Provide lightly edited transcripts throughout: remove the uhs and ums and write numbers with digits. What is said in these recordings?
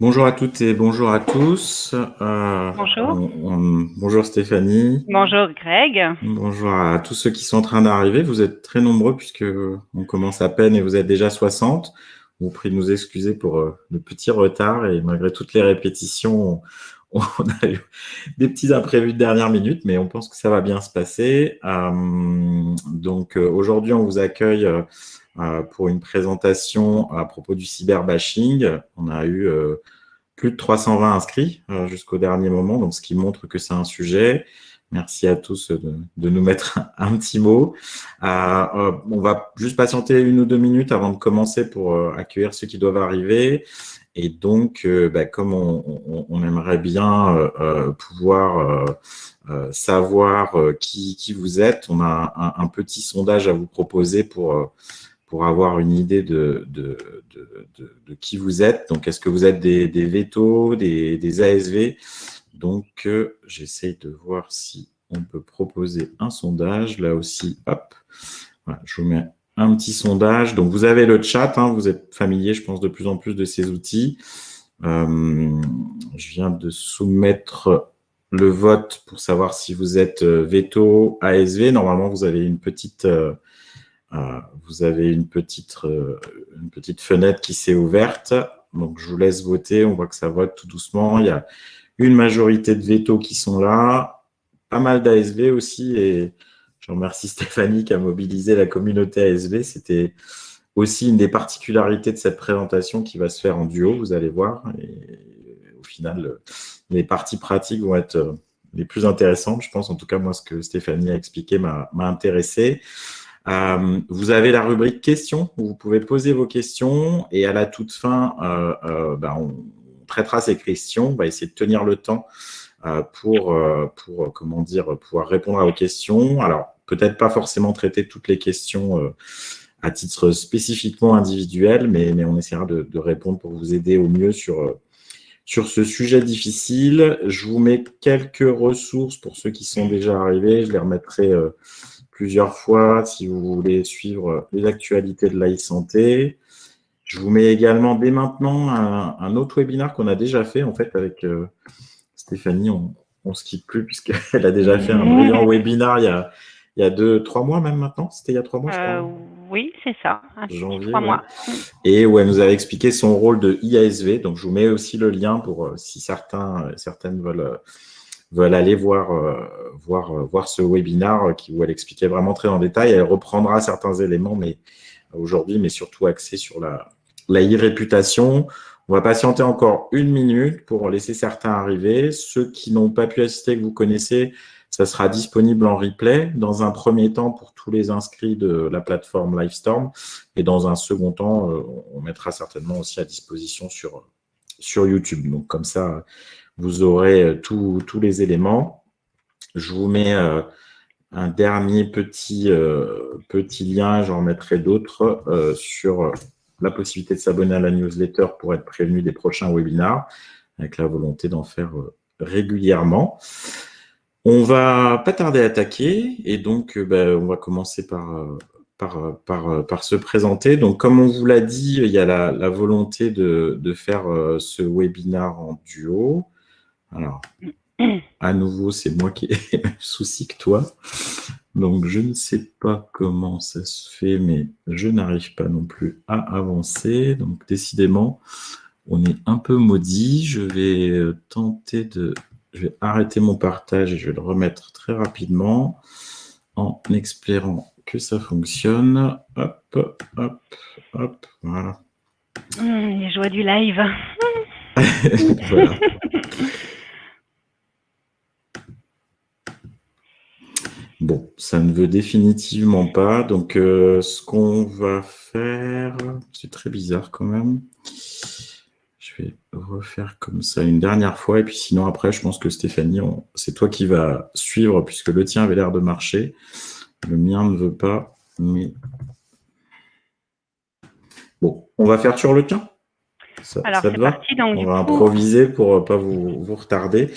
Bonjour à toutes et bonjour à tous. Bonjour. Bonjour Stéphanie. Bonjour Greg. Bonjour à tous ceux qui sont en train d'arriver. Vous êtes très nombreux puisque on commence à peine et vous êtes déjà 60. On vous prie de nous excuser pour le petit retard et malgré toutes les répétitions, on a eu des petits imprévus de dernière minute, mais on pense que ça va bien se passer. Donc aujourd'hui, on vous accueille pour une présentation à propos du cyberbashing. On a eu plus de 320 inscrits jusqu'au dernier moment, donc ce qui montre que c'est un sujet. Merci à tous de nous mettre un petit mot. On va juste patienter 1 ou 2 minutes avant de commencer pour accueillir ceux qui doivent arriver. Et donc, comme on aimerait bien pouvoir savoir qui vous êtes, on a un petit sondage à vous proposer pour avoir une idée de qui vous êtes. Donc, est-ce que vous êtes des vétos, des ASV? Donc, j'essaye de voir si on peut proposer un sondage. Là aussi, hop, voilà, je vous mets un petit sondage. Donc, vous avez le chat, hein, vous êtes familier, je pense, de plus en plus de ces outils. Je viens de soumettre le vote pour savoir si vous êtes veto, ASV. Normalement, vous avez une petite fenêtre qui s'est ouverte. Donc, je vous laisse voter. On voit que ça vote tout doucement. Il y a une majorité de vétos qui sont là, pas mal d'ASV aussi. Et je remercie Stéphanie qui a mobilisé la communauté ASV. C'était aussi une des particularités de cette présentation qui va se faire en duo, vous allez voir. Et au final, les parties pratiques vont être les plus intéressantes. Je pense, en tout cas, moi, ce que Stéphanie a expliqué m'a intéressé. Vous avez la rubrique questions où vous pouvez poser vos questions et à la toute fin, on traitera ces questions. On va essayer de tenir le temps pour pouvoir répondre à vos questions. Alors, peut-être pas forcément traiter toutes les questions à titre spécifiquement individuel, mais on essaiera de répondre pour vous aider au mieux sur ce sujet difficile. Je vous mets quelques ressources pour ceux qui sont déjà arrivés. Je les remettrai plusieurs fois si vous voulez suivre les actualités de l'e-santé. Je vous mets également dès maintenant un autre webinaire qu'on a déjà fait en fait avec Stéphanie. On ne se quitte plus puisqu'elle a déjà fait un brillant webinaire il y a 2-3 mois même maintenant. C'était il y a 3 mois, je crois. Oui, c'est ça. Janvier, 3 mois. Et où elle nous avait expliqué son rôle de IASV. Donc, je vous mets aussi le lien pour si certaines veulent aller voir ce webinaire où elle expliquait vraiment très en détail. Elle reprendra certains éléments, mais aujourd'hui, mais surtout axé sur la e-réputation. On va patienter encore 1 minute pour laisser certains arriver. Ceux qui n'ont pas pu assister, que vous connaissez, ça sera disponible en replay dans un premier temps pour tous les inscrits de la plateforme Livestorm et dans un second temps, on mettra certainement aussi à disposition sur YouTube. Donc, comme ça, vous aurez tous les éléments. Je vous mets un dernier petit lien, j'en mettrai d'autres sur la possibilité de s'abonner à la newsletter pour être prévenu des prochains webinaires, avec la volonté d'en faire régulièrement. On va pas tarder à attaquer et donc on va commencer par se présenter. Donc, comme on vous l'a dit, il y a la volonté de faire ce webinaire en duo. Alors, à nouveau, c'est moi qui ai le même souci que toi. Donc, je ne sais pas comment ça se fait, mais je n'arrive pas non plus à avancer. Donc, décidément, on est un peu maudit. Je vais Je vais arrêter mon partage et je vais le remettre très rapidement en espérant que ça fonctionne. Hop, hop, hop, voilà. Les joies du live. Voilà. Bon, ça ne veut définitivement pas. Donc, ce qu'on va faire, c'est très bizarre quand même. Je vais refaire comme ça une dernière fois. Et puis sinon, après, je pense que Stéphanie, c'est toi qui vas suivre puisque le tien avait l'air de marcher. Le mien ne veut pas. Mais bon, on va faire sur le tien. Alors, ça te va? parti, donc, on va improviser pour ne pas vous retarder.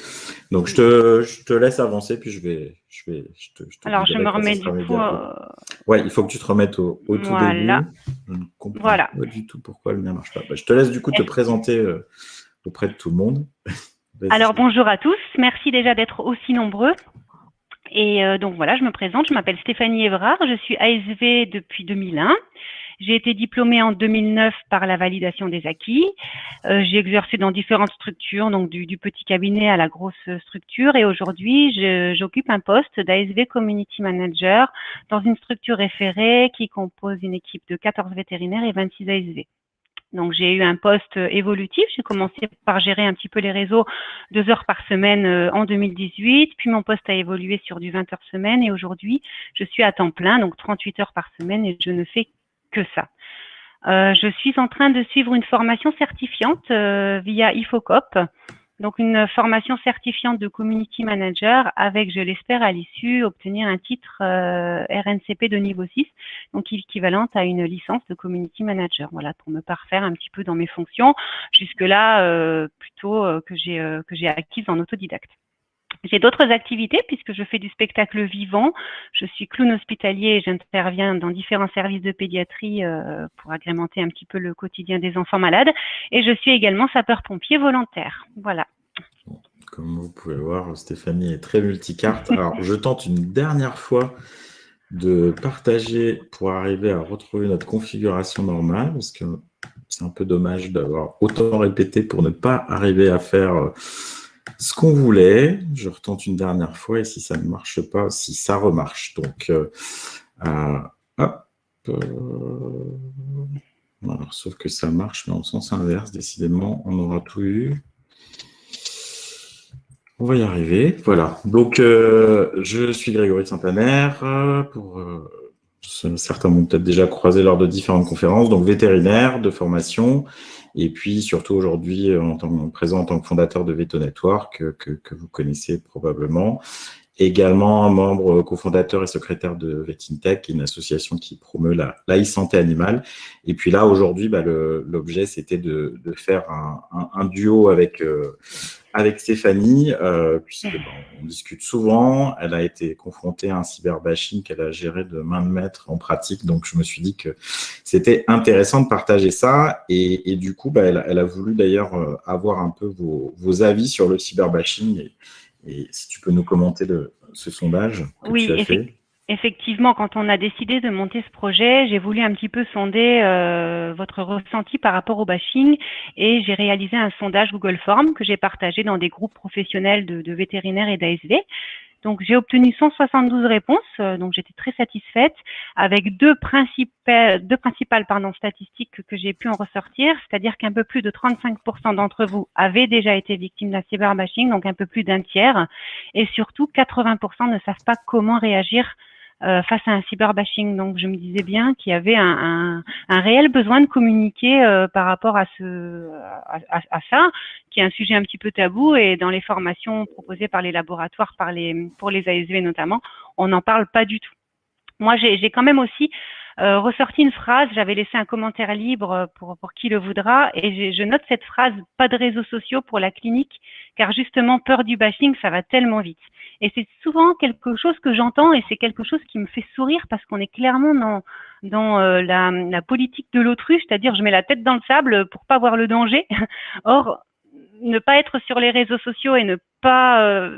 Donc, je te laisse avancer, puis je te alors, je me remets du coup. Ouais, il faut que tu te remettes au tout voilà. début. Je ne comprends pas du tout pourquoi le mien ne marche pas. Je te laisse du coup te présenter auprès de tout le monde. Alors, bonjour à tous. Merci déjà d'être aussi nombreux. Et donc voilà, je me présente. Je m'appelle Stéphanie Évrard. Je suis ASV depuis 2001. J'ai été diplômée en 2009 par la validation des acquis. J'ai exercé dans différentes structures, donc du petit cabinet à la grosse structure. Et aujourd'hui, j'occupe un poste d'ASV Community Manager dans une structure référée qui compose une équipe de 14 vétérinaires et 26 ASV. Donc, j'ai eu un poste évolutif. J'ai commencé par gérer un petit peu les réseaux 2 heures par semaine en 2018. Puis, mon poste a évolué sur du 20 heures semaine. Et aujourd'hui, je suis à temps plein, donc 38 heures par semaine, et je ne fais que ça. Je suis en train de suivre une formation certifiante via IFOCOP. Donc, une formation certifiante de Community Manager avec, je l'espère, à l'issue, obtenir un titre RNCP de niveau 6, donc équivalente à une licence de Community Manager. Voilà, pour me parfaire un petit peu dans mes fonctions, jusque-là, plutôt que j'ai acquises en autodidacte. J'ai d'autres activités puisque je fais du spectacle vivant. Je suis clown hospitalier et j'interviens dans différents services de pédiatrie pour agrémenter un petit peu le quotidien des enfants malades. Et je suis également sapeur-pompier volontaire. Voilà. Comme vous pouvez le voir, Stéphanie est très multicarte. Alors, je tente une dernière fois de partager pour arriver à retrouver notre configuration normale parce que c'est un peu dommage d'avoir autant répété pour ne pas arriver à faire ce qu'on voulait. Je retente une dernière fois et si ça ne marche pas, si ça remarche. Donc, hop. Alors, sauf que ça marche, mais en sens inverse, décidément, on aura tout eu. On va y arriver. Voilà. Donc, je suis Grégory Saint-Amer. Certains m'ont peut-être déjà croisé lors de différentes conférences, donc vétérinaire de formation, et puis surtout aujourd'hui présent en tant que fondateur de Veto Network, que vous connaissez probablement. Également membre cofondateur et secrétaire de VetIntech, qui est une association qui promeut la e-santé animale. Et puis là, aujourd'hui, l'objet, c'était de faire un duo avec Stéphanie, puisque on discute souvent. Elle a été confrontée à un cyberbashing qu'elle a géré de main de maître en pratique. Donc, je me suis dit que c'était intéressant de partager ça. Et du coup, elle a voulu d'ailleurs avoir un peu vos avis sur le cyberbashing. Et si tu peux nous commenter ce sondage que tu as fait. Effectivement, quand on a décidé de monter ce projet, j'ai voulu un petit peu sonder votre ressenti par rapport au bashing et j'ai réalisé un sondage Google Form que j'ai partagé dans des groupes professionnels de vétérinaires et d'ASV. Donc, j'ai obtenu 172 réponses, donc j'étais très satisfaite, avec deux principales statistiques que j'ai pu en ressortir, c'est-à-dire qu'un peu plus de 35% d'entre vous avaient déjà été victimes d'un cyberbashing, donc un peu plus d'un tiers, et surtout 80% ne savent pas comment réagir face à un cyberbashing. Donc, je me disais bien qu'il y avait un réel besoin de communiquer par rapport à ça, qui est un sujet un petit peu tabou. Et dans les formations proposées par les laboratoires, pour les ASV notamment, on n'en parle pas du tout. Moi, j'ai quand même aussi ressorti une phrase, j'avais laissé un commentaire libre pour qui le voudra, et je note cette phrase, pas de réseaux sociaux pour la clinique, car justement, peur du bashing, ça va tellement vite. Et c'est souvent quelque chose que j'entends, et c'est quelque chose qui me fait sourire, parce qu'on est clairement dans la politique de l'autruche, c'est-à-dire je mets la tête dans le sable pour pas voir le danger. Or, ne pas être sur les réseaux sociaux et ne pas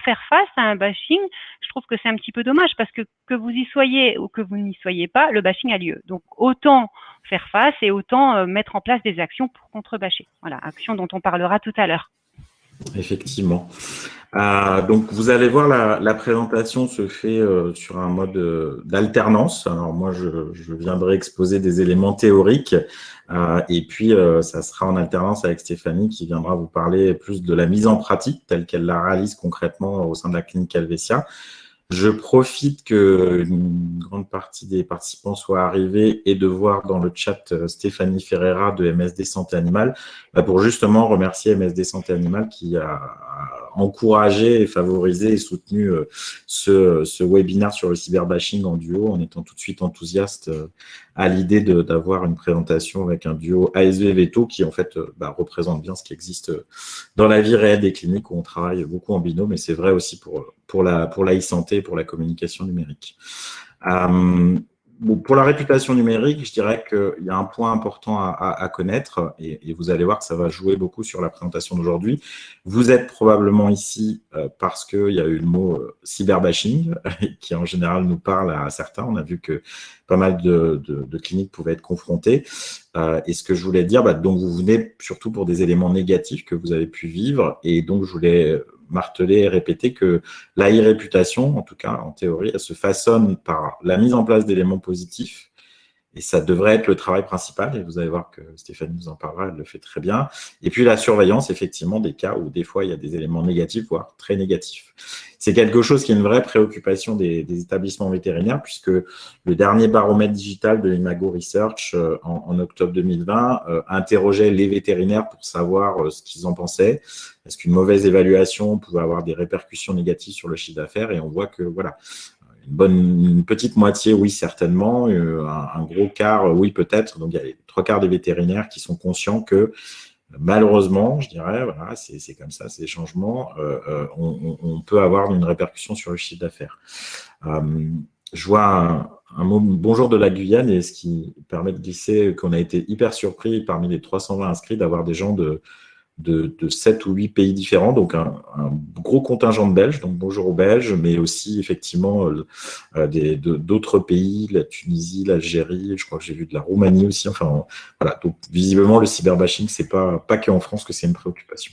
faire face à un bashing, je trouve que c'est un petit peu dommage parce que vous y soyez ou que vous n'y soyez pas, le bashing a lieu. Donc, autant faire face et autant mettre en place des actions pour contre-bâcher. Voilà, actions dont on parlera tout à l'heure. Effectivement. Donc, vous allez voir, la présentation se fait sur un mode d'alternance. Alors, moi, je viendrai exposer des éléments théoriques et puis ça sera en alternance avec Stéphanie qui viendra vous parler plus de la mise en pratique telle qu'elle la réalise concrètement au sein de la clinique Helvetia. Je profite qu'une grande partie des participants soient arrivés et de voir dans le chat Stéphanie Ferreira de MSD Santé Animale pour justement remercier MSD Santé Animale qui a encouragé et favorisé et soutenu ce webinaire sur le cyberbashing en duo en étant tout de suite enthousiaste à l'idée d'avoir une présentation avec un duo ASV Veto qui en fait représente bien ce qui existe dans la vie réelle des cliniques où on travaille beaucoup en binôme, mais c'est vrai aussi pour la e-santé et pour la communication numérique. Bon, pour la réputation numérique, je dirais qu'il y a un point important à connaître et vous allez voir que ça va jouer beaucoup sur la présentation d'aujourd'hui. Vous êtes probablement ici parce qu'il y a eu le mot cyberbashing qui en général nous parle à certains. On a vu que pas mal de cliniques pouvaient être confrontées. Et ce que je voulais dire, donc vous venez surtout pour des éléments négatifs que vous avez pu vivre et donc je voulais marteler et répéter que la e-réputation, en tout cas en théorie, elle se façonne par la mise en place d'éléments positifs et ça devrait être le travail principal et vous allez voir que Stéphanie vous en parlera, elle le fait très bien. Et puis la surveillance, effectivement, des cas où des fois il y a des éléments négatifs, voire très négatifs. C'est quelque chose qui est une vraie préoccupation des établissements vétérinaires puisque le dernier baromètre digital de Imago Research en octobre 2020 interrogeait les vétérinaires pour savoir ce qu'ils en pensaient. Est-ce qu'une mauvaise évaluation pouvait avoir des répercussions négatives sur le chiffre d'affaires? Et on voit que voilà, une petite moitié, oui, certainement, un gros quart, oui, peut-être. Donc, il y a les 3/4 des vétérinaires qui sont conscients que malheureusement, je dirais, voilà, c'est comme ça, c'est des changements, on peut avoir une répercussion sur le chiffre d'affaires. Je vois un mot bonjour de la Guyane et ce qui permet de glisser qu'on a été hyper surpris parmi les 320 inscrits d'avoir des gens de 7 ou 8 pays différents, donc un gros contingent de Belges, donc bonjour aux Belges, mais aussi effectivement d'autres pays, la Tunisie, l'Algérie, je crois que j'ai vu de la Roumanie aussi, enfin voilà, donc visiblement le cyberbashing, c'est pas qu'en France que c'est une préoccupation.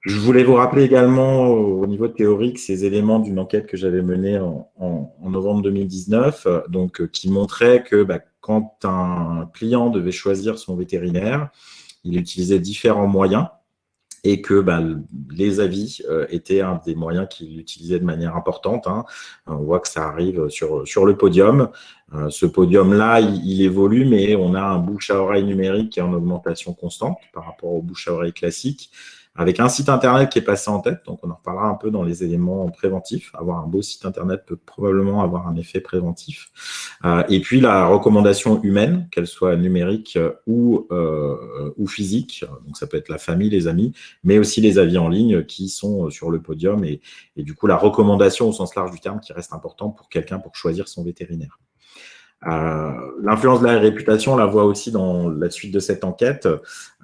Je voulais vous rappeler également au niveau théorique ces éléments d'une enquête que j'avais menée en novembre 2019, donc qui montrait que quand un client devait choisir son vétérinaire, il utilisait différents moyens et que les avis étaient un des moyens qu'il utilisait de manière importante. On voit que ça arrive sur le podium. Ce podium-là, il évolue, mais on a un bouche à oreille numérique qui est en augmentation constante par rapport au bouche à oreille classique, avec un site internet qui est passé en tête, donc on en reparlera un peu dans les éléments préventifs. Avoir un beau site internet peut probablement avoir un effet préventif. Et puis la recommandation humaine, qu'elle soit numérique ou physique, donc ça peut être la famille, les amis, mais aussi les avis en ligne qui sont sur le podium et du coup la recommandation au sens large du terme qui reste important pour quelqu'un pour choisir son vétérinaire. L'influence de la réputation, on la voit aussi dans la suite de cette enquête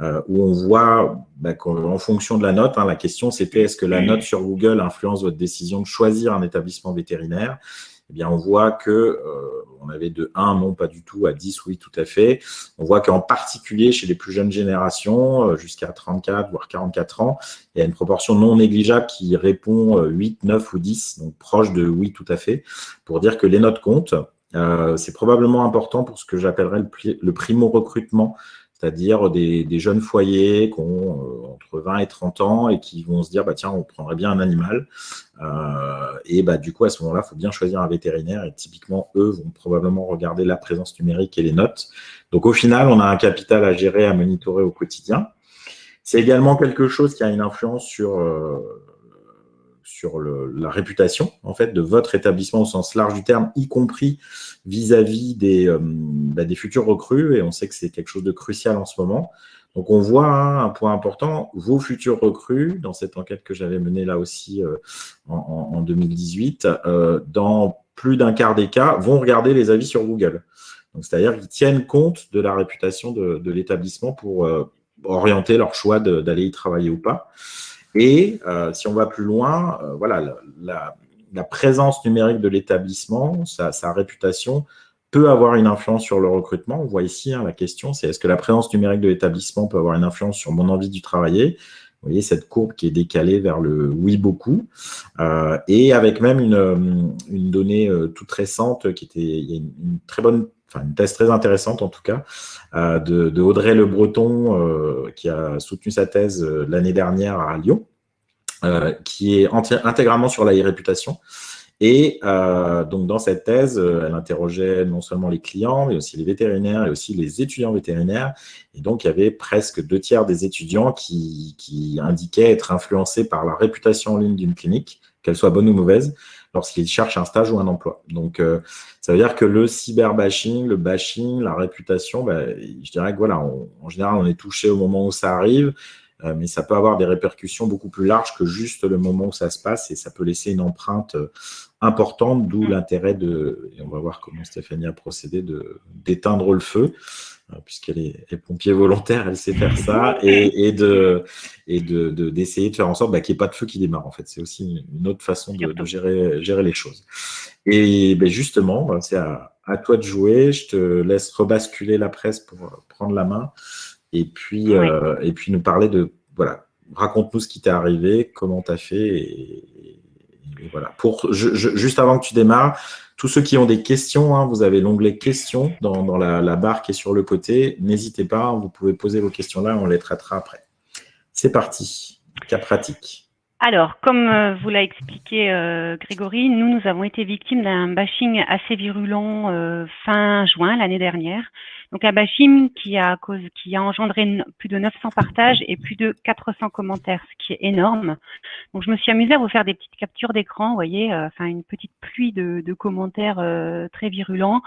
où on voit qu'en fonction de la note, la question c'était est-ce que la note sur Google influence votre décision de choisir un établissement vétérinaire? Eh bien, on voit que on avait de 1, non pas du tout, à 10, oui, tout à fait. On voit qu'en particulier chez les plus jeunes générations, jusqu'à 34, voire 44 ans, il y a une proportion non négligeable qui répond 8, 9 ou 10, donc proche de oui, tout à fait, pour dire que les notes comptent. C'est probablement important pour ce que j'appellerais le primo-recrutement, c'est-à-dire des jeunes foyers qui ont entre 20 et 30 ans et qui vont se dire tiens, on prendrait bien un animal. Et du coup, à ce moment-là, il faut bien choisir un vétérinaire et typiquement, eux vont probablement regarder la présence numérique et les notes. Donc, au final, on a un capital à gérer, à monitorer au quotidien. C'est également quelque chose qui a une influence sur la réputation en fait de votre établissement au sens large du terme, y compris vis-à-vis des futurs recrues, et on sait que c'est quelque chose de crucial en ce moment. Donc on voit un point important, vos futurs recrues, dans cette enquête que j'avais menée là aussi en 2018, dans plus d'un quart des cas, vont regarder les avis sur Google. Donc c'est-à-dire qu'ils tiennent compte de la réputation de l'établissement pour orienter leur choix d'aller y travailler ou pas. Et si on va plus loin, voilà, la présence numérique de l'établissement, sa réputation peut avoir une influence sur le recrutement. On voit ici, la question, c'est est-ce que la présence numérique de l'établissement peut avoir une influence sur mon envie d'y travailler? Vous voyez cette courbe qui est décalée vers le oui beaucoup. Et avec même une donnée toute récente qui était il y a une très bonne, une thèse très intéressante en tout cas, de Audrey Le Breton, qui a soutenu sa thèse l'année dernière à Lyon, qui est intégralement sur la e-réputation. Et donc dans cette thèse, elle interrogeait non seulement les clients, mais aussi les vétérinaires et aussi les étudiants vétérinaires. Et donc il y avait presque 2/3 des étudiants qui indiquaient être influencés par la réputation en ligne d'une clinique, qu'elle soit bonne ou mauvaise, lorsqu'ils cherchent un stage ou un emploi. Donc, ça veut dire que le cyberbashing, le bashing, la réputation, je dirais que voilà, en général, on est touché au moment où ça arrive. mais ça peut avoir des répercussions beaucoup plus larges que juste le moment où ça se passe, et ça peut laisser une empreinte importante, d'où l'intérêt et on va voir comment Stéphanie a procédé, d'éteindre le feu, puisqu'elle est pompier volontaire, elle sait faire ça, et d'essayer de faire en sorte qu'il n'y ait pas de feu qui démarre. En fait, c'est aussi une autre façon de gérer les choses. Et justement, c'est à toi de jouer. Je te laisse rebasculer la presse pour prendre la main, et puis nous parler de, voilà, raconte-nous ce qui t'est arrivé, comment tu as fait, et voilà. Juste avant que tu démarres, tous ceux qui ont des questions, vous avez l'onglet questions dans la barre qui est sur le côté. N'hésitez pas, vous pouvez poser vos questions là, on les traitera après. C'est parti, cas pratique. Alors, comme vous l'a expliqué Grégory, nous avons été victimes d'un bashing assez virulent fin juin l'année dernière. Donc un bashing qui a engendré plus de 900 partages et plus de 400 commentaires, ce qui est énorme. Donc je me suis amusée à vous faire des petites captures d'écran, vous voyez, une petite pluie de commentaires très virulents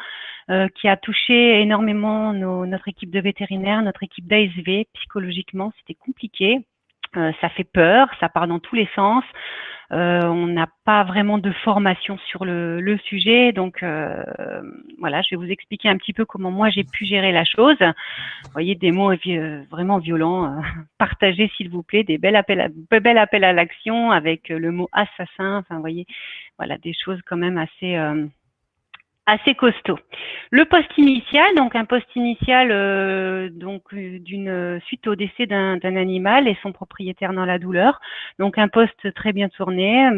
qui a touché énormément notre équipe de vétérinaires, notre équipe d'ASV. Psychologiquement, c'était compliqué. Ça fait peur, ça part dans tous les sens. On n'a pas vraiment de formation sur le sujet, donc voilà, je vais vous expliquer un petit peu comment moi j'ai pu gérer la chose. Vous voyez, des mots vraiment violents, partagez s'il vous plaît, des belles appels à l'action avec le mot assassin. Enfin, vous voyez, voilà, des choses quand même assez costaud. Le post initial, donc un post initial suite au décès d'un animal et son propriétaire dans la douleur. Donc un post très bien tourné,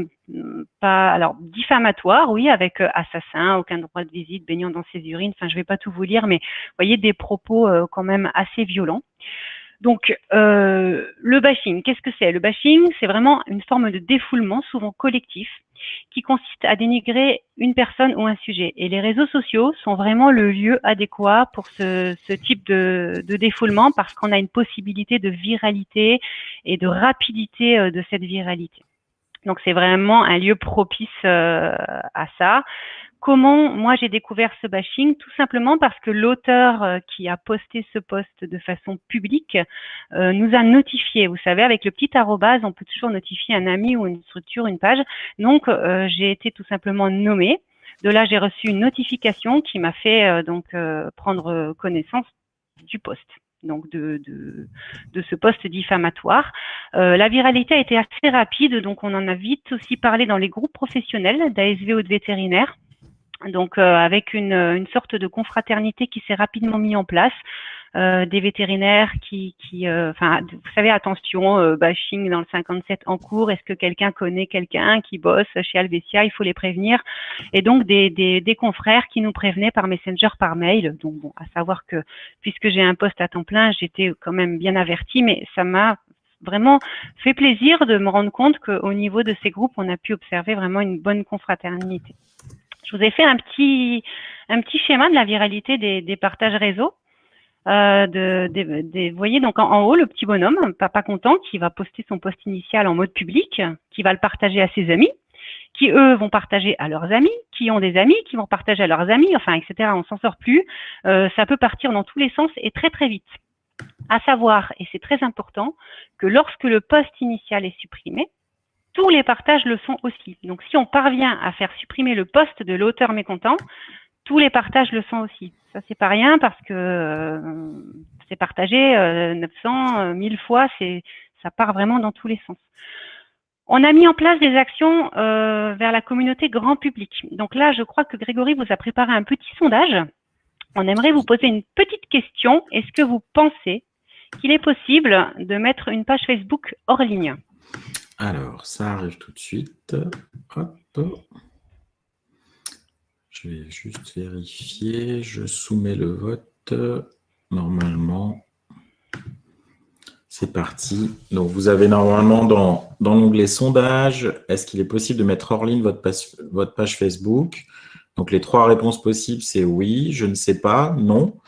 diffamatoire, oui, avec assassin, aucun droit de visite, baignant dans ses urines. Enfin, je vais pas tout vous lire, mais vous voyez des propos quand même assez violents. Donc, le bashing, qu'est-ce que c'est? Le bashing, c'est vraiment une forme de défoulement, souvent collectif, qui consiste à dénigrer une personne ou un sujet. Et les réseaux sociaux sont vraiment le lieu adéquat pour ce type de défoulement, parce qu'on a une possibilité de viralité et de rapidité de cette viralité. Donc, c'est vraiment un lieu propice à ça. Comment moi j'ai découvert ce bashing? Tout simplement parce que l'auteur qui a posté ce post de façon publique nous a notifié. Vous savez, avec le petit arrobase, on peut toujours notifier un ami ou une structure, une page. Donc, j'ai été tout simplement nommée. De là, j'ai reçu une notification qui m'a fait prendre connaissance du post. Donc de ce post diffamatoire. La viralité a été assez rapide, donc on en a vite aussi parlé dans les groupes professionnels d'ASV ou de vétérinaires. Donc avec une sorte de confraternité qui s'est rapidement mise en place, des vétérinaires vous savez, attention, bashing dans le 57 en cours, est-ce que quelqu'un connaît quelqu'un qui bosse chez Alvesia, il faut les prévenir. Et donc des confrères qui nous prévenaient par Messenger, par mail. Donc bon, à savoir que puisque j'ai un poste à temps plein, j'étais quand même bien avertie, mais ça m'a vraiment fait plaisir de me rendre compte qu'au niveau de ces groupes, on a pu observer vraiment une bonne confraternité. Je vous ai fait un petit schéma de la viralité des partages réseau. Vous voyez donc en haut le petit bonhomme, papa content, qui va poster son post initial en mode public, qui va le partager à ses amis, qui eux vont partager à leurs amis, qui ont des amis, qui vont partager à leurs amis, enfin etc. On s'en sort plus. Ça peut partir dans tous les sens et très très vite. À savoir, et c'est très important, que lorsque le post initial est supprimé, tous les partages le sont aussi. Donc, si on parvient à faire supprimer le post de l'auteur mécontent, tous les partages le sont aussi. Ça, c'est pas rien parce que c'est partagé 900, 1000 fois, ça part vraiment dans tous les sens. On a mis en place des actions vers la communauté grand public. Donc là, je crois que Grégory vous a préparé un petit sondage. On aimerait vous poser une petite question. Est-ce que vous pensez qu'il est possible de mettre une page Facebook hors ligne? Alors, ça arrive tout de suite. Hop. Je vais juste vérifier. Je soumets le vote. Normalement, c'est parti. Donc, vous avez normalement dans l'onglet sondage, est-ce qu'il est possible de mettre hors ligne votre page Facebook? Donc, les 3 réponses possibles, c'est oui, je ne sais pas, non.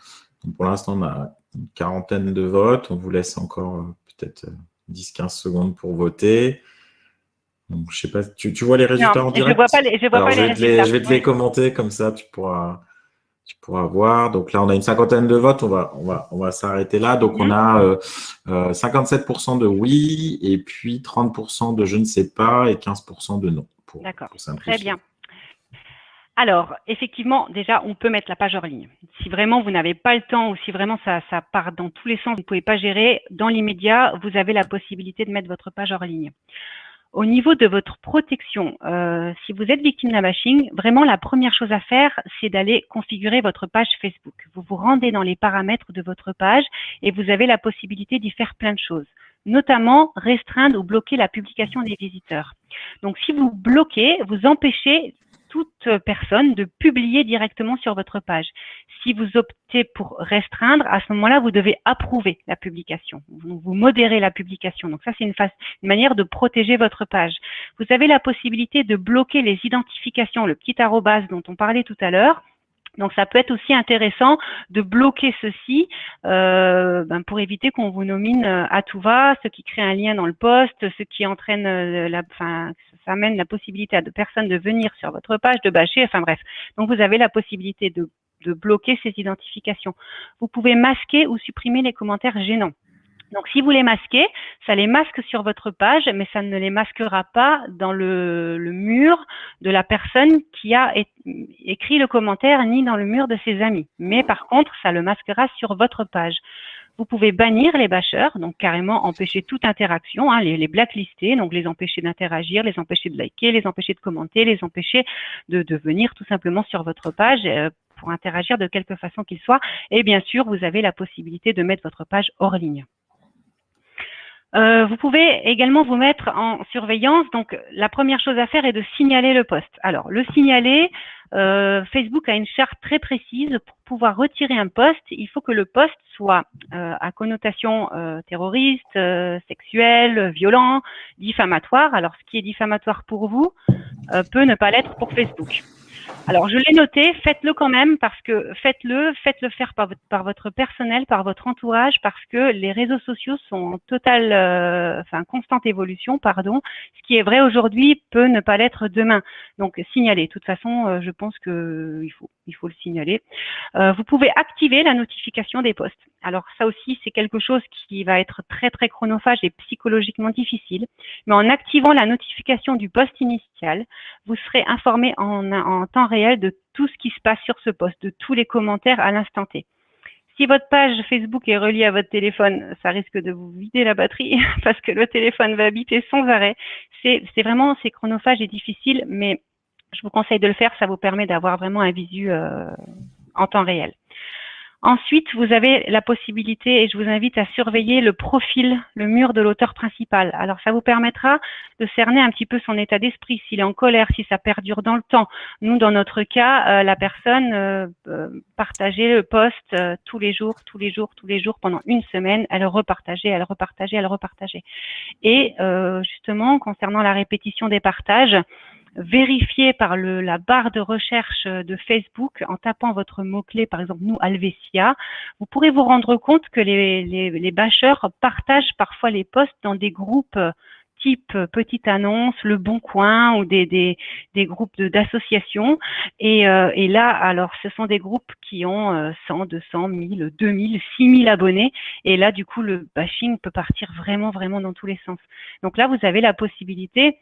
Donc, pour l'instant, on a une quarantaine de votes. On vous laisse encore peut-être 10-15 secondes pour voter. Donc, je sais pas, tu vois les résultats en direct? Je vois pas les résultats. Je vais te les commenter, comme ça tu pourras Tu pourras voir. Donc là, on a une cinquantaine de votes. On va s'arrêter là. Donc, on a 57% de oui, et puis 30% de je ne sais pas et 15% de non. D'accord, pour simplifier. très bien. Alors, effectivement, déjà, on peut mettre la page hors ligne. Si vraiment vous n'avez pas le temps ou si vraiment ça part dans tous les sens, vous ne pouvez pas gérer, dans l'immédiat, vous avez la possibilité de mettre votre page hors ligne. Au niveau de votre protection, si vous êtes victime d'un bashing, vraiment la première chose à faire, c'est d'aller configurer votre page Facebook. Vous vous rendez dans les paramètres de votre page et vous avez la possibilité d'y faire plein de choses, notamment restreindre ou bloquer la publication des visiteurs. Donc, si vous bloquez, vous empêchez toute personne de publier directement sur votre page. Si vous optez pour restreindre, à ce moment-là, vous devez approuver la publication. Vous modérez la publication. Donc ça, c'est une manière de protéger votre page. Vous avez la possibilité de bloquer les identifications, le petit arrobase dont on parlait tout à l'heure. Donc, ça peut être aussi intéressant de bloquer ceci pour éviter qu'on vous nomine à tout va, ce qui crée un lien dans le post, ce qui entraîne ça amène la possibilité à de personnes de venir sur votre page, de bâcher, enfin bref. Donc, vous avez la possibilité de bloquer ces identifications. Vous pouvez masquer ou supprimer les commentaires gênants. Donc, si vous les masquez, ça les masque sur votre page, mais ça ne les masquera pas dans le mur de la personne qui a écrit le commentaire, ni dans le mur de ses amis. Mais par contre, ça le masquera sur votre page. Vous pouvez bannir les bashers, donc carrément empêcher toute interaction, les blacklister, donc les empêcher d'interagir, les empêcher de liker, les empêcher de commenter, les empêcher de venir tout simplement sur votre page pour interagir de quelque façon qu'il soit. Et bien sûr, vous avez la possibilité de mettre votre page hors ligne. Vous pouvez également vous mettre en surveillance. Donc, la première chose à faire est de signaler le post. Alors, le signaler, Facebook a une charte très précise. Pour pouvoir retirer un post, il faut que le post soit à connotation terroriste, sexuelle, violent, diffamatoire. Alors, ce qui est diffamatoire pour vous peut ne pas l'être pour Facebook. Alors, je l'ai noté, faites-le quand même parce que faites-le faire par votre personnel, par votre entourage, parce que les réseaux sociaux sont en constante évolution, Ce qui est vrai aujourd'hui peut ne pas l'être demain. Donc, signalez. De toute façon, je pense qu'il faut le signaler. Vous pouvez activer la notification des posts. Alors, ça aussi, c'est quelque chose qui va être très, très chronophage et psychologiquement difficile. Mais en activant la notification du post initial, vous serez informé en temps réel de tout ce qui se passe sur ce post, de tous les commentaires à l'instant T. Si votre page Facebook est reliée à votre téléphone, ça risque de vous vider la batterie parce que le téléphone va biper sans arrêt. C'est chronophage et difficile, mais je vous conseille de le faire. Ça vous permet d'avoir vraiment un visu en temps réel. Ensuite, vous avez la possibilité, et je vous invite à surveiller le profil, le mur de l'auteur principal. Alors, ça vous permettra de cerner un petit peu son état d'esprit, s'il est en colère, si ça perdure dans le temps. Nous, dans notre cas, la personne partageait le post tous les jours, pendant une semaine. Elle repartageait. Et justement, concernant la répétition des partages, vérifiez par la barre de recherche de Facebook en tapant votre mot-clé, par exemple, nous, Alvesia, vous pourrez vous rendre compte que les bashers partagent parfois les posts dans des groupes type Petite Annonce, Le Bon Coin ou des groupes d'associations. Et là, alors, ce sont des groupes qui ont 100, 200, 1000, 2000, 6000 abonnés. Et là, du coup, le bashing peut partir vraiment, vraiment dans tous les sens. Donc là, vous avez la possibilité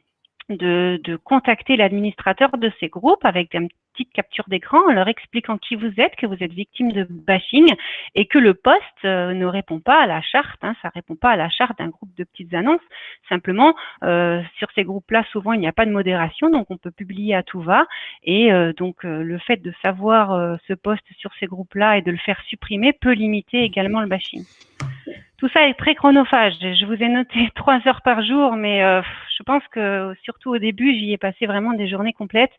de contacter l'administrateur de ces groupes avec une petite capture d'écran en leur expliquant qui vous êtes, que vous êtes victime de bashing et que le post ne répond pas à la charte, ça répond pas à la charte d'un groupe de petites annonces. Simplement, sur ces groupes-là, souvent, il n'y a pas de modération, donc on peut publier à tout va. Et donc, le fait de savoir ce post sur ces groupes-là et de le faire supprimer peut limiter également le bashing. Tout ça est très chronophage. Je vous ai noté 3 heures par jour, mais je pense que surtout au début, j'y ai passé vraiment des journées complètes.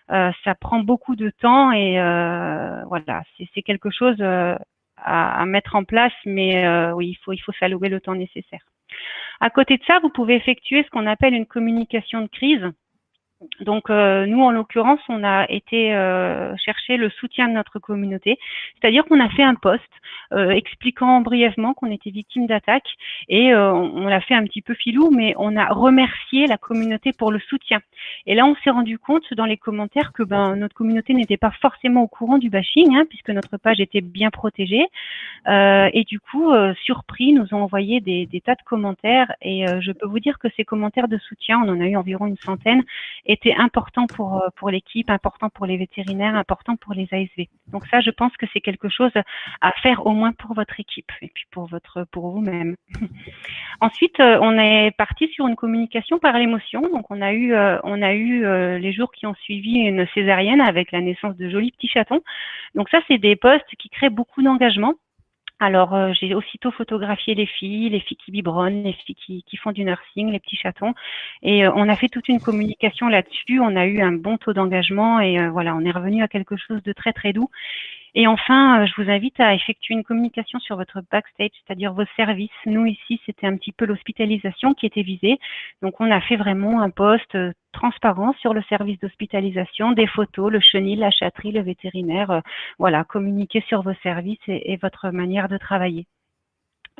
Ça prend beaucoup de temps et voilà, c'est quelque chose à mettre en place, mais oui, il faut s'allouer le temps nécessaire. À côté de ça, vous pouvez effectuer ce qu'on appelle une communication de crise. Donc, nous, en l'occurrence, on a été chercher le soutien de notre communauté, c'est-à-dire qu'on a fait un post expliquant brièvement qu'on était victime d'attaques et on l'a fait un petit peu filou, mais on a remercié la communauté pour le soutien. Et là, on s'est rendu compte dans les commentaires que notre communauté n'était pas forcément au courant du bashing, hein, puisque notre page était bien protégée. Et du coup, surpris, nous ont envoyé des tas de commentaires et je peux vous dire que ces commentaires de soutien, on en a eu environ une centaine, étaient importants pour l'équipe, importants pour les vétérinaires, importants pour les ASV. Donc ça, je pense que c'est quelque chose à faire au moins pour votre équipe et puis pour vous-même. Ensuite, on est parti sur une communication par l'émotion. Donc on a eu les jours qui ont suivi une césarienne avec la naissance de jolis petits chatons. Donc ça, c'est des posts qui créent beaucoup d'engagement. Alors, j'ai aussitôt photographié les filles qui biberonnent, les filles qui font du nursing, les petits chatons. Et on a fait toute une communication là-dessus. On a eu un bon taux d'engagement et voilà, on est revenu à quelque chose de très, très doux. Et enfin, je vous invite à effectuer une communication sur votre backstage, c'est-à-dire vos services. Nous, ici, c'était un petit peu l'hospitalisation qui était visée. Donc, on a fait vraiment un post transparent sur le service d'hospitalisation, des photos, le chenil, la chatterie, le vétérinaire. Voilà, communiquer sur vos services et votre manière de travailler.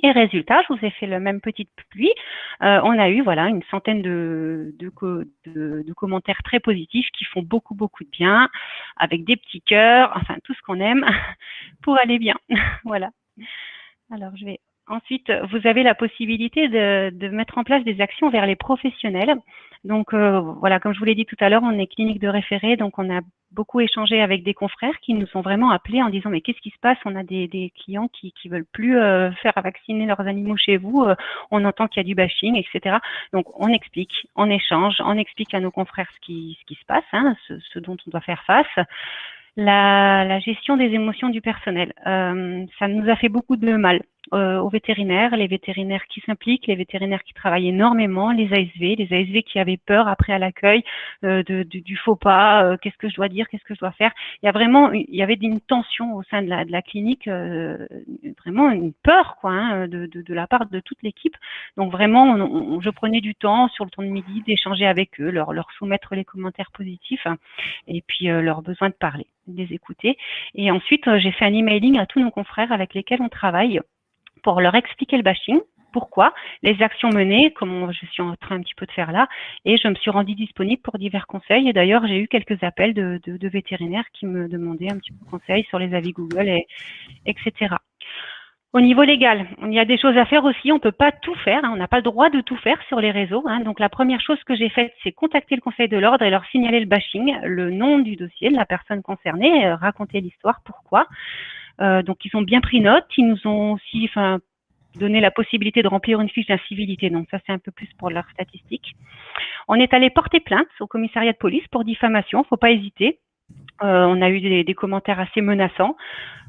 Et résultat, je vous ai fait le même petite pluie. On a eu voilà une centaine de commentaires très positifs qui font beaucoup de bien, avec des petits cœurs, enfin tout ce qu'on aime pour aller bien. Voilà. Alors je vais ensuite, vous avez la possibilité de mettre en place des actions vers les professionnels. Donc voilà, comme je vous l'ai dit tout à l'heure, on est clinique de référé, donc on a beaucoup échangé avec des confrères qui nous ont vraiment appelés en disant mais qu'est-ce qui se passe? On a des clients qui veulent plus faire vacciner leurs animaux chez vous, on entend qu'il y a du bashing, etc. Donc on explique, on échange, on explique à nos confrères ce qui se passe, hein, ce dont on doit faire face. La gestion des émotions du personnel, ça nous a fait beaucoup de mal aux vétérinaires, les vétérinaires qui s'impliquent, les vétérinaires qui travaillent énormément, les ASV qui avaient peur après à l'accueil du faux pas, qu'est-ce que je dois dire, qu'est-ce que je dois faire. Il y avait une tension au sein de la clinique, vraiment une peur quoi, hein, de la part de toute l'équipe. Donc vraiment, je prenais du temps sur le temps de midi d'échanger avec eux, leur soumettre les commentaires positifs et puis leur besoin de parler, de les écouter. Et ensuite, j'ai fait un emailing à tous nos confrères avec lesquels on travaille pour leur expliquer le bashing, pourquoi, les actions menées, comme je suis en train un petit peu de faire là, et je me suis rendue disponible pour divers conseils. Et d'ailleurs, j'ai eu quelques appels de vétérinaires qui me demandaient un petit peu de conseils sur les avis Google, etc. Au niveau légal, il y a des choses à faire aussi. On ne peut pas tout faire. Hein, on n'a pas le droit de tout faire sur les réseaux. Hein, donc, la première chose que j'ai faite, c'est contacter le Conseil de l'ordre et leur signaler le bashing, le nom du dossier de la personne concernée, raconter l'histoire, pourquoi. Donc, ils ont bien pris note. Ils nous ont aussi donné la possibilité de remplir une fiche d'incivilité. Donc, ça, c'est un peu plus pour leurs statistiques. On est allé porter plainte au commissariat de police pour diffamation. Il ne faut pas hésiter. On a eu des commentaires assez menaçants.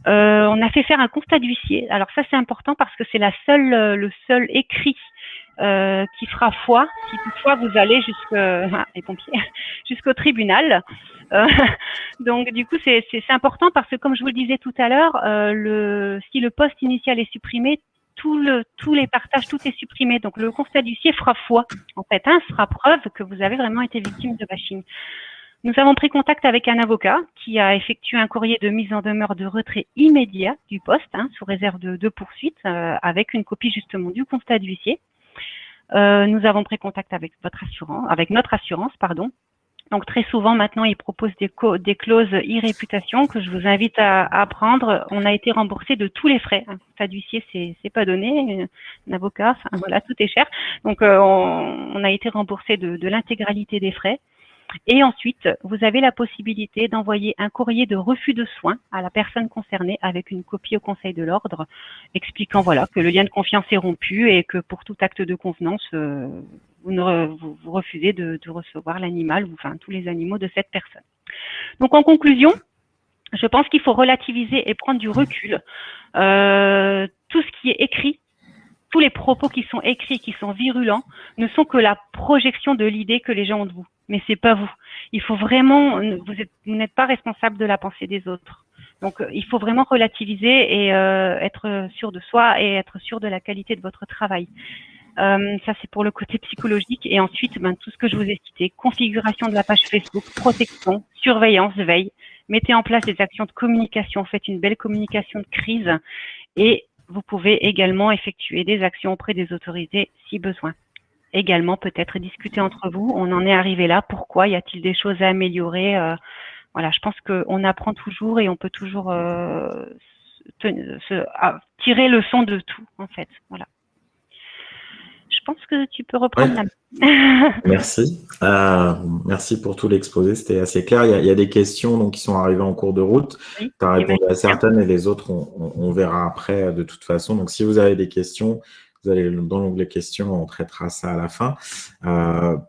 On a fait faire un constat d'huissier. Alors ça, c'est important parce que c'est le seul écrit qui fera foi si toutefois vous allez jusqu'au tribunal. Donc du coup, c'est important parce que comme je vous le disais tout à l'heure, si le poste initial est supprimé, tous les partages, tout est supprimé. Donc le constat d'huissier fera foi, en fait, hein, sera preuve que vous avez vraiment été victime de bashing. Nous avons pris contact avec un avocat qui a effectué un courrier de mise en demeure de retrait immédiat du poste, hein, sous réserve de poursuite, avec une copie justement du constat d'huissier. Nous avons pris contact avec notre assurance, pardon. Donc très souvent maintenant, ils proposent des clauses e-réputation que je vous invite à prendre. On a été remboursé de tous les frais. Un constat d'huissier, c'est pas donné. Un avocat, enfin voilà, tout est cher. Donc on a été remboursé de l'intégralité des frais. Et ensuite, vous avez la possibilité d'envoyer un courrier de refus de soins à la personne concernée avec une copie au Conseil de l'ordre, expliquant voilà que le lien de confiance est rompu et que pour tout acte de convenance, vous refusez de recevoir l'animal ou enfin tous les animaux de cette personne. Donc en conclusion, je pense qu'il faut relativiser et prendre du recul. Tout ce qui est écrit, tous les propos qui sont écrits, qui sont virulents, ne sont que la projection de l'idée que les gens ont de vous. Mais c'est pas vous. Il faut vraiment, vous n'êtes pas responsable de la pensée des autres. Donc, il faut vraiment relativiser et être sûr de soi et être sûr de la qualité de votre travail. Ça, c'est pour le côté psychologique. Et ensuite, tout ce que je vous ai cité, configuration de la page Facebook, protection, surveillance, veille. Mettez en place des actions de communication. Faites une belle communication de crise. Et vous pouvez également effectuer des actions auprès des autorités si besoin. Également, peut-être discuter entre vous. On en est arrivé là. Pourquoi? Y a-t-il des choses à améliorer? Voilà, je pense qu'on apprend toujours et on peut toujours tirer leçon de tout, en fait. Voilà. Je pense que tu peux reprendre la main. Merci. Merci pour tout l'exposé, c'était assez clair. Il y a des questions donc, qui sont arrivées en cours de route. Oui, tu as répondu à certaines et les autres, on verra après de toute façon. Donc, si vous avez des questions, vous allez dans l'onglet questions, on traitera ça à la fin.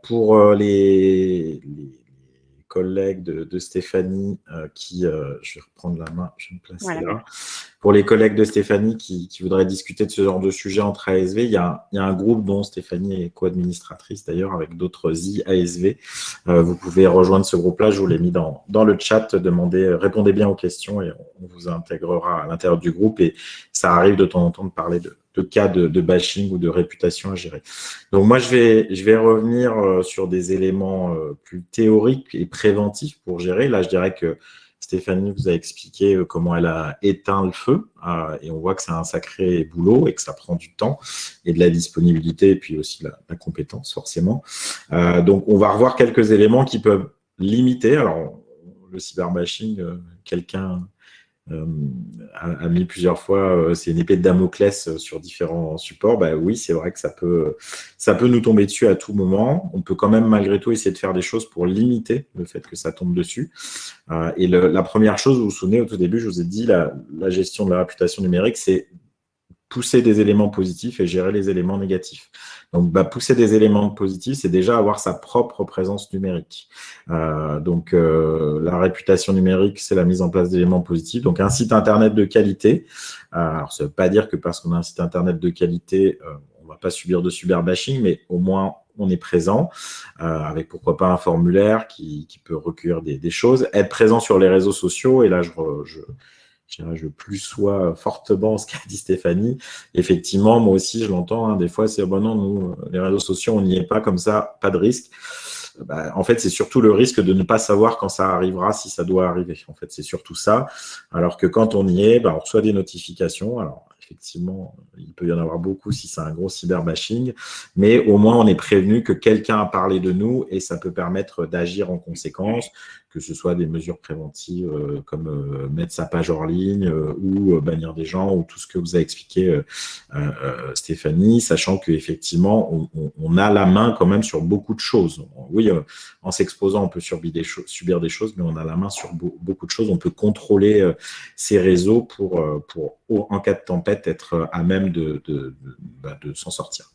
Pour les collègues de Stéphanie je vais reprendre la main, je vais me placer là. Pour les collègues de Stéphanie qui voudraient discuter de ce genre de sujet entre ASV, il y a un groupe dont Stéphanie est co-administratrice d'ailleurs avec d'autres IASV. Vous pouvez rejoindre ce groupe-là, je vous l'ai mis dans le chat, répondez bien aux questions et on vous intégrera à l'intérieur du groupe et ça arrive de temps en temps de parler de cas de bashing ou de réputation à gérer. Donc moi, je vais revenir sur des éléments plus théoriques et préventifs pour gérer. Là, je dirais que Stéphanie vous a expliqué comment elle a éteint le feu et on voit que c'est un sacré boulot et que ça prend du temps et de la disponibilité et puis aussi la compétence forcément. Donc, on va revoir quelques éléments qui peuvent limiter. Alors, le cyberbashing, quelqu'un a mis plusieurs fois, c'est une épée de Damoclès sur différents supports. Oui, c'est vrai que ça peut nous tomber dessus à tout moment. On peut quand même malgré tout essayer de faire des choses pour limiter le fait que ça tombe dessus. Et la première chose, vous vous souvenez, au tout début, je vous ai dit, la gestion de la réputation numérique, c'est pousser des éléments positifs et gérer les éléments négatifs. Donc, pousser des éléments positifs, c'est déjà avoir sa propre présence numérique. La réputation numérique, c'est la mise en place d'éléments positifs. Donc, un site Internet de qualité. Alors, ça ne veut pas dire que parce qu'on a un site Internet de qualité, on ne va pas subir de cyberbashing, mais au moins, on est présent, avec pourquoi pas un formulaire qui peut recueillir des choses. Être présent sur les réseaux sociaux, et là, je plus sois fortement ce qu'a dit Stéphanie. Effectivement, moi aussi, je l'entends. Des fois, c'est non, nous, les réseaux sociaux, on n'y est pas comme ça, pas de risque. En fait, c'est surtout le risque de ne pas savoir quand ça arrivera, si ça doit arriver. En fait, c'est surtout ça. Alors que quand on y est, on reçoit des notifications. Alors, effectivement, il peut y en avoir beaucoup si c'est un gros cyberbashing, mais au moins, on est prévenu que quelqu'un a parlé de nous et ça peut permettre d'agir en conséquence, que ce soit des mesures préventives comme mettre sa page hors ligne ou bannir des gens ou tout ce que vous a expliqué Stéphanie, sachant qu'effectivement, on a la main quand même sur beaucoup de choses. Oui, en s'exposant, on peut subir des choses, mais on a la main sur beaucoup de choses. On peut contrôler ces réseaux pour en cas de tempête, être à même de s'en sortir.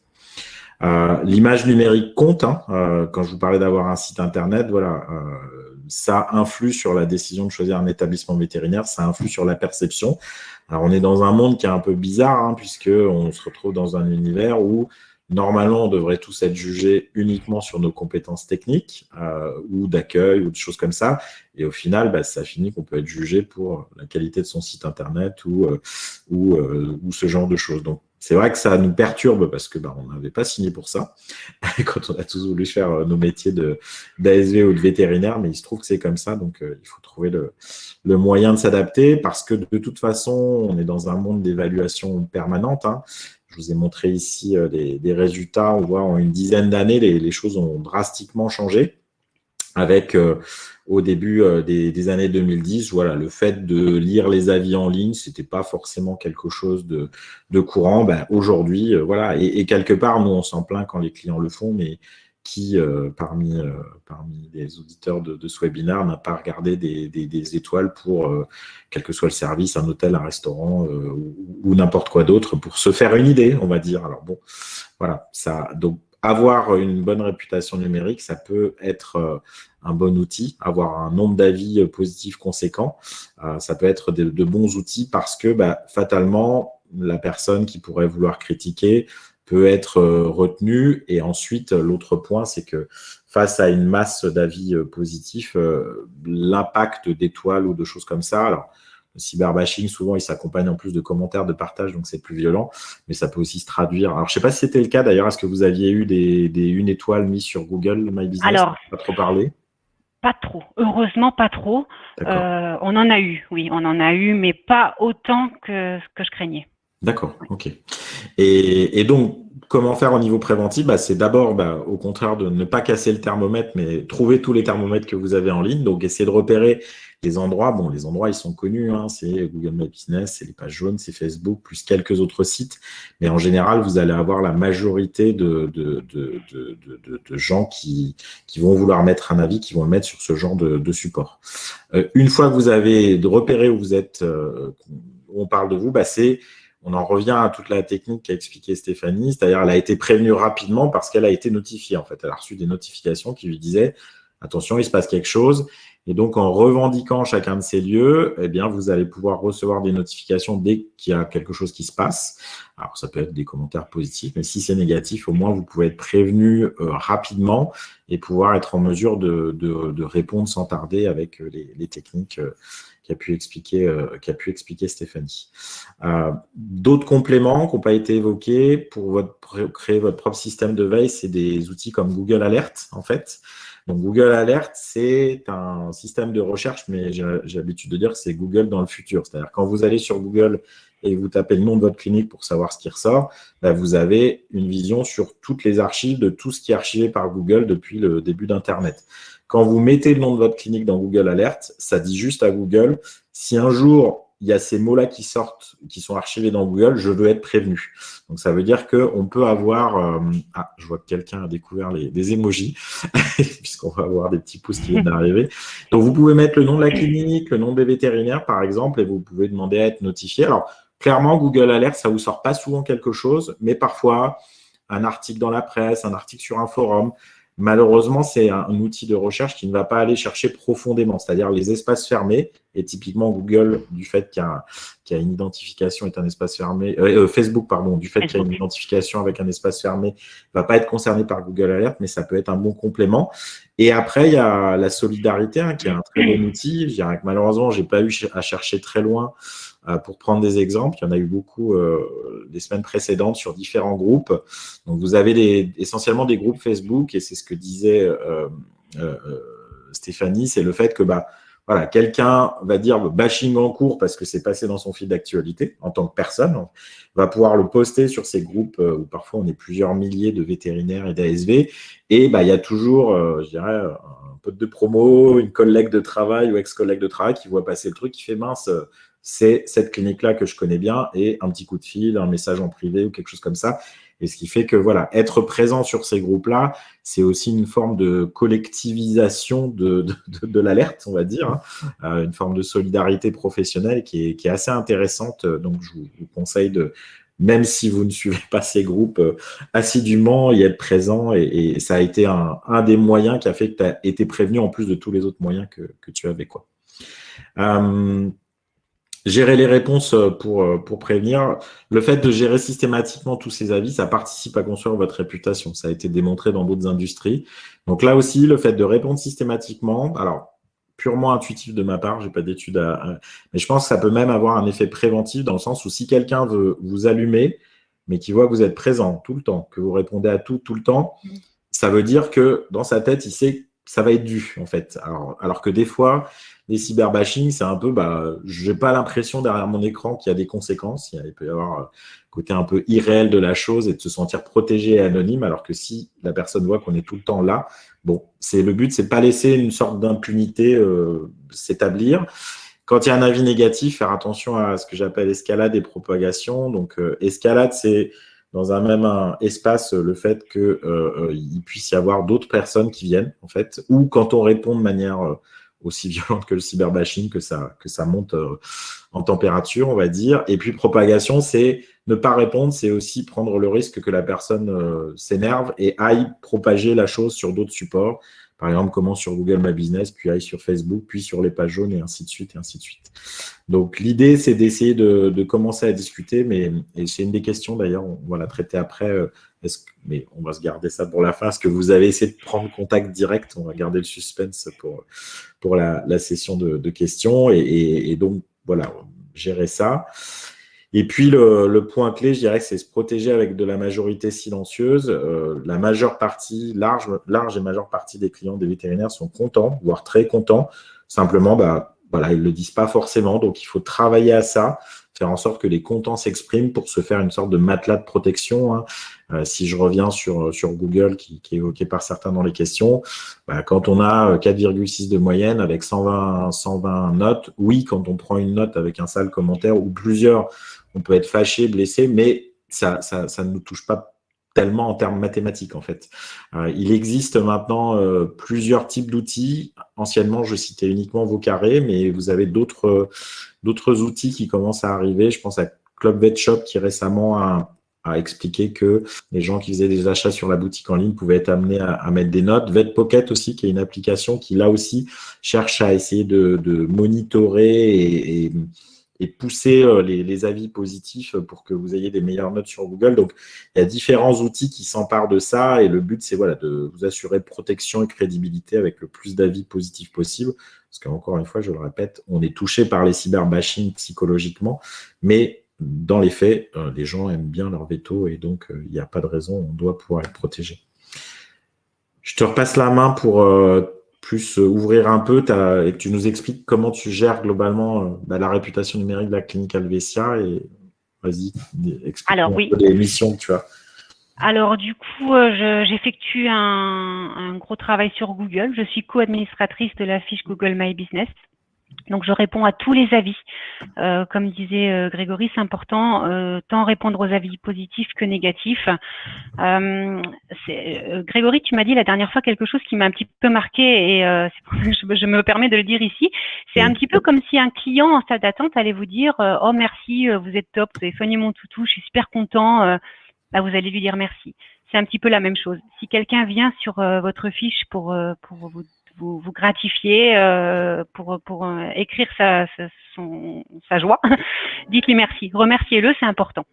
L'image numérique compte. Quand je vous parlais d'avoir un site internet, voilà, ça influe sur la décision de choisir un établissement vétérinaire, ça influe sur la perception. Alors, on est dans un monde qui est un peu bizarre, puisqu'on se retrouve dans un univers où normalement, on devrait tous être jugés uniquement sur nos compétences techniques ou d'accueil ou de choses comme ça. Et au final, ça finit qu'on peut être jugé pour la qualité de son site internet ou ce genre de choses. Donc, c'est vrai que ça nous perturbe parce que on n'avait pas signé pour ça quand on a tous voulu faire nos métiers d'ASV ou de vétérinaire, mais il se trouve que c'est comme ça. Donc, il faut trouver le moyen de s'adapter parce que de toute façon, on est dans un monde d'évaluation permanente. Je vous ai montré ici des résultats. On voit en une dizaine d'années, les choses ont drastiquement changé. Avec au début des années 2010, voilà, le fait de lire les avis en ligne, c'était pas forcément quelque chose de courant. Aujourd'hui, voilà, et quelque part, nous on s'en plaint quand les clients le font, mais qui parmi les auditeurs de ce webinaire n'a pas regardé des étoiles pour quel que soit le service, un hôtel, un restaurant ou n'importe quoi d'autre, pour se faire une idée, on va dire. Alors bon, voilà, ça. Donc avoir une bonne réputation numérique, ça peut être un bon outil, avoir un nombre d'avis positifs conséquent, ça peut être de bons outils parce que fatalement, la personne qui pourrait vouloir critiquer peut être retenue. Et ensuite, l'autre point, c'est que face à une masse d'avis positifs, l'impact d'étoiles ou de choses comme ça, alors Le cyberbashing, souvent, il s'accompagne en plus de commentaires, de partages, donc c'est plus violent, mais ça peut aussi se traduire. Alors, je ne sais pas si c'était le cas d'ailleurs. Est-ce que vous aviez eu des 1 étoile mises sur Google My Business? Alors, Pas trop parlé. pas trop. Heureusement, pas trop. On en a eu, oui, on en a eu, mais pas autant que ce que je craignais. D'accord, ok. Et donc, comment faire au niveau préventif? C'est d'abord, au contraire, de ne pas casser le thermomètre, mais trouver tous les thermomètres que vous avez en ligne. Donc, essayer de repérer les endroits. Bon, les endroits, ils sont connus. C'est Google My Business, c'est les pages jaunes, c'est Facebook, plus quelques autres sites. Mais en général, vous allez avoir la majorité de gens qui vont vouloir mettre un avis, qui vont le mettre sur ce genre de support. Une fois que vous avez repéré où vous êtes, où on parle de vous, on en revient à toute la technique qu'a expliqué Stéphanie, c'est-à-dire elle a été prévenue rapidement parce qu'elle a été notifiée. En fait, elle a reçu des notifications qui lui disaient « Attention, il se passe quelque chose ». Et donc, en revendiquant chacun de ces lieux, vous allez pouvoir recevoir des notifications dès qu'il y a quelque chose qui se passe. Alors, ça peut être des commentaires positifs, mais si c'est négatif, au moins, vous pouvez être prévenu rapidement et pouvoir être en mesure de répondre sans tarder avec les techniques qu'a pu expliquer Stéphanie. D'autres compléments qui n'ont pas été évoqués pour créer votre propre système de veille, c'est des outils comme Google Alert, en fait. Donc, Google Alert, c'est un système de recherche, mais j'ai l'habitude de dire que c'est Google dans le futur. C'est-à-dire quand vous allez sur Google et vous tapez le nom de votre clinique pour savoir ce qui ressort, vous avez une vision sur toutes les archives de tout ce qui est archivé par Google depuis le début d'Internet. Quand vous mettez le nom de votre clinique dans Google Alert, ça dit juste à Google, si un jour il y a ces mots-là qui sortent, qui sont archivés dans Google, je veux être prévenu. Donc, ça veut dire qu'on peut avoir… je vois que quelqu'un a découvert des emojis, puisqu'on va avoir des petits pouces qui viennent d'arriver. Donc, vous pouvez mettre le nom de la clinique, le nom des vétérinaires, par exemple, et vous pouvez demander à être notifié. Alors, clairement, Google Alert, ça ne vous sort pas souvent quelque chose, mais parfois, un article dans la presse, un article sur un forum. Malheureusement, c'est un outil de recherche qui ne va pas aller chercher profondément, c'est-à-dire les espaces fermés. Et typiquement, Google, du fait qu'il y a une identification est un espace fermé, Facebook, pardon, du fait qu'il y a une identification avec un espace fermé, ne va pas être concerné par Google Alert, mais ça peut être un bon complément. Et après, il y a la solidarité, qui est un très bon outil. Je dirais que malheureusement, je n'ai pas eu à chercher très loin pour prendre des exemples. Il y en a eu beaucoup les semaines précédentes sur différents groupes. Donc, vous avez essentiellement des groupes Facebook, et c'est ce que disait Stéphanie, c'est le fait que voilà, quelqu'un va dire bashing en cours parce que c'est passé dans son fil d'actualité en tant que personne, on va pouvoir le poster sur ces groupes où parfois on est plusieurs milliers de vétérinaires et d'ASV, et il y a toujours, je dirais, un pote de promo, une collègue de travail ou ex-collègue de travail qui voit passer le truc, qui fait mince, c'est cette clinique-là que je connais bien, et un petit coup de fil, un message en privé ou quelque chose comme ça. Et ce qui fait que, voilà, être présent sur ces groupes-là, c'est aussi une forme de collectivisation de l'alerte, on va dire, une forme de solidarité professionnelle qui est assez intéressante. Donc, je vous conseille même si vous ne suivez pas ces groupes assidûment, y être présent. Et ça a été un des moyens qui a fait que tu as été prévenu en plus de tous les autres moyens que tu avais, quoi. Gérer les réponses pour prévenir. Le fait de gérer systématiquement tous ces avis, ça participe à construire votre réputation. Ça a été démontré dans d'autres industries. Donc là aussi, le fait de répondre systématiquement, alors purement intuitif de ma part, je n'ai pas d'études mais je pense que ça peut même avoir un effet préventif dans le sens où si quelqu'un veut vous allumer, mais qui voit que vous êtes présent tout le temps, que vous répondez à tout le temps, ça veut dire que dans sa tête, il sait que ça va être dû, en fait. Alors que des fois, les cyberbashing, c'est un peu, je n'ai pas l'impression derrière mon écran qu'il y a des conséquences. Il peut y avoir un côté un peu irréel de la chose et de se sentir protégé et anonyme, alors que si la personne voit qu'on est tout le temps là, le but, c'est de pas laisser une sorte d'impunité s'établir. Quand il y a un avis négatif, faire attention à ce que j'appelle escalade et propagation. Donc, escalade, c'est dans un même espace le fait qu'il puisse y avoir d'autres personnes qui viennent, en fait, ou quand on répond de manière aussi violente que le cyberbashing, que ça monte en température, on va dire. Et puis, propagation, c'est ne pas répondre, c'est aussi prendre le risque que la personne s'énerve et aille propager la chose sur d'autres supports. Par exemple, commence sur Google My Business, puis aille sur Facebook, puis sur les pages jaunes, et ainsi de suite, et ainsi de suite. Donc, l'idée, c'est d'essayer de commencer à discuter, et c'est une des questions, d'ailleurs, on va la traiter après, mais on va se garder ça pour la fin. Est-ce que vous avez essayé de prendre contact direct? On va garder le suspense pour la session de questions. Et donc, voilà, gérer ça. Et puis, le point clé, je dirais que c'est se protéger avec de la majorité silencieuse. La majeure partie, large et majeure partie des clients des vétérinaires sont contents, voire très contents. Simplement, voilà, ils ne le disent pas forcément. Donc, il faut travailler à ça, faire en sorte que les contents s'expriment pour se faire une sorte de matelas de protection. Hein. Si je reviens sur Google, qui est évoqué par certains dans les questions, quand on a 4,6 de moyenne avec 120 notes, oui, quand on prend une note avec un sale commentaire ou plusieurs, on peut être fâché, blessé, mais ça ne nous touche pas tellement en termes mathématiques, en fait. Il existe maintenant plusieurs types d'outils. Anciennement, je citais uniquement Vocaré, mais vous avez d'autres outils qui commencent à arriver. Je pense à Club Vet Shop qui récemment a expliqué que les gens qui faisaient des achats sur la boutique en ligne pouvaient être amenés à mettre des notes. Vet Pocket aussi, qui est une application qui, là aussi, cherche à essayer de monitorer et pousser les avis positifs pour que vous ayez des meilleures notes sur Google. Donc, il y a différents outils qui s'emparent de ça et le but, c'est voilà, de vous assurer protection et crédibilité avec le plus d'avis positifs possible. Parce qu'encore une fois, je le répète, on est touché par les cyberbashing psychologiquement, mais dans les faits, les gens aiment bien leur veto et donc il n'y a pas de raison, on doit pouvoir être protégé. Je te repasse la main pour plus ouvrir un peu et que tu nous expliques comment tu gères globalement la réputation numérique de la clinique Helvetia et vas-y, explique-nous un peu les missions que tu as. Alors du coup, j'effectue un gros travail sur Google. Je suis co-administratrice de la fiche Google My Business. Donc, je réponds à tous les avis. Comme disait Grégory, c'est important, tant répondre aux avis positifs que négatifs. Grégory, tu m'as dit la dernière fois quelque chose qui m'a un petit peu marqué et c'est pour ça que je me permets de le dire ici. C'est un petit peu comme si un client en salle d'attente allait vous dire « Oh, merci, vous êtes top, vous avez soigné mon toutou, je suis super content. » Vous allez lui dire merci. C'est un petit peu la même chose. Si quelqu'un vient sur votre fiche pour vous gratifier, pour écrire sa joie, dites-lui merci. Remerciez-le, c'est important.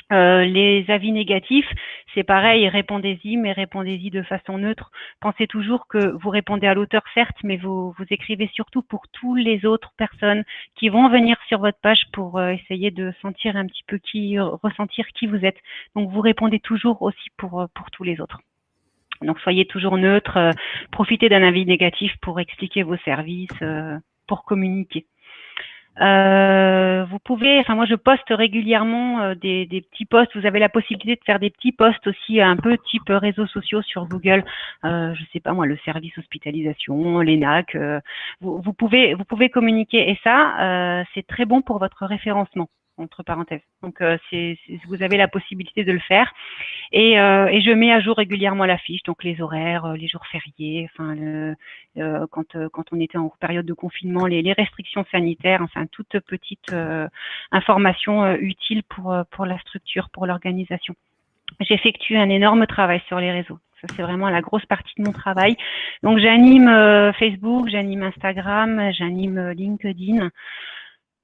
Les avis négatifs, c'est pareil, répondez-y, mais répondez-y de façon neutre. Pensez toujours que vous répondez à l'auteur, certes, mais vous écrivez surtout pour tous les autres personnes qui vont venir sur votre page pour essayer de sentir un petit peu ressentir qui vous êtes. Donc, vous répondez toujours aussi pour tous les autres. Donc, soyez toujours neutre, profitez d'un avis négatif pour expliquer vos services, pour communiquer. Vous pouvez, enfin moi je poste régulièrement des petits posts. Vous avez la possibilité de faire des petits posts aussi un peu type réseaux sociaux sur Google. Je sais pas moi, le service hospitalisation, l'ENAC. Vous pouvez communiquer et ça c'est très bon pour votre référencement entre parenthèses. Donc vous avez la possibilité de le faire et je mets à jour régulièrement la fiche, donc les horaires, les jours fériés, enfin quand on était en période de confinement, les restrictions sanitaires, enfin toute petite information utile pour la structure, pour l'organisation. J'effectue un énorme travail sur les réseaux. Ça, c'est vraiment la grosse partie de mon travail. Donc, j'anime Facebook, j'anime Instagram, j'anime LinkedIn.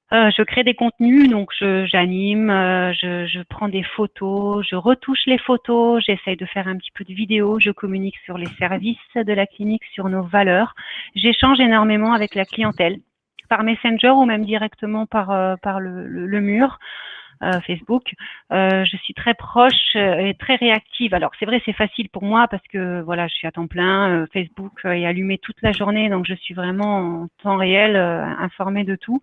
Je crée des contenus, donc j'anime, je prends des photos, je retouche les photos, j'essaye de faire un petit peu de vidéos, je communique sur les services de la clinique, sur nos valeurs. J'échange énormément avec la clientèle, par Messenger ou même directement par le mur. Facebook, je suis très proche et très réactive. Alors c'est vrai, c'est facile pour moi parce que voilà, je suis à temps plein, Facebook est allumé toute la journée, donc je suis vraiment en temps réel informée de tout.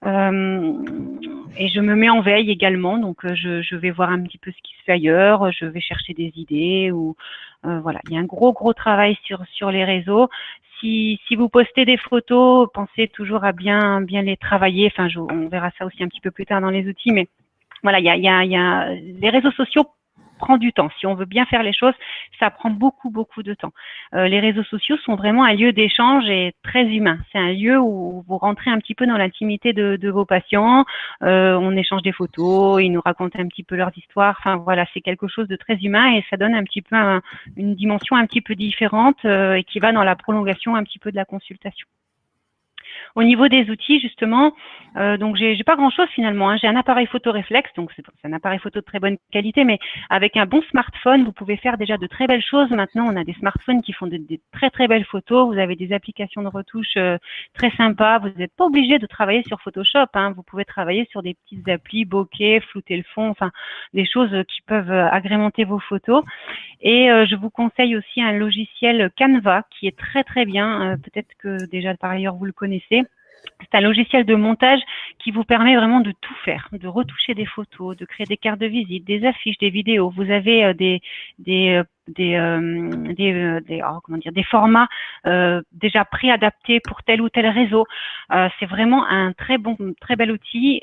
Et je me mets en veille également, donc je vais voir un petit peu ce qui se fait ailleurs, je vais chercher des idées ou voilà, il y a un gros travail sur les réseaux. Si vous postez des photos, pensez toujours à bien les travailler. Enfin, on verra ça aussi un petit peu plus tard dans les outils, mais voilà, il y a les réseaux sociaux prend du temps. Si on veut bien faire les choses, ça prend beaucoup de temps. Les réseaux sociaux sont vraiment un lieu d'échange et très humain. C'est un lieu où vous rentrez un petit peu dans l'intimité de vos patients. On échange des photos, ils nous racontent un petit peu leurs histoires. Enfin voilà, c'est quelque chose de très humain et ça donne un petit peu une dimension un petit peu différente et qui va dans la prolongation un petit peu de la consultation. Au niveau des outils, justement, donc j'ai pas grand-chose finalement, hein. J'ai un appareil photo réflexe, donc c'est un appareil photo de très bonne qualité, mais avec un bon smartphone, vous pouvez faire déjà de très belles choses. Maintenant, on a des smartphones qui font des très très belles photos. Vous avez des applications de retouche très sympas. Vous n'êtes pas obligé de travailler sur Photoshop, hein. Vous pouvez travailler sur des petites applis, bokeh, flouter le fond, enfin des choses qui peuvent agrémenter vos photos. Et je vous conseille aussi un logiciel Canva qui est très très bien. Peut-être que déjà par ailleurs vous le connaissez. C'est un logiciel de montage qui vous permet vraiment de tout faire, de retoucher des photos, de créer des cartes de visite, des affiches, des vidéos. Vous avez des formats déjà préadaptés pour tel ou tel réseau. C'est vraiment un très bel outil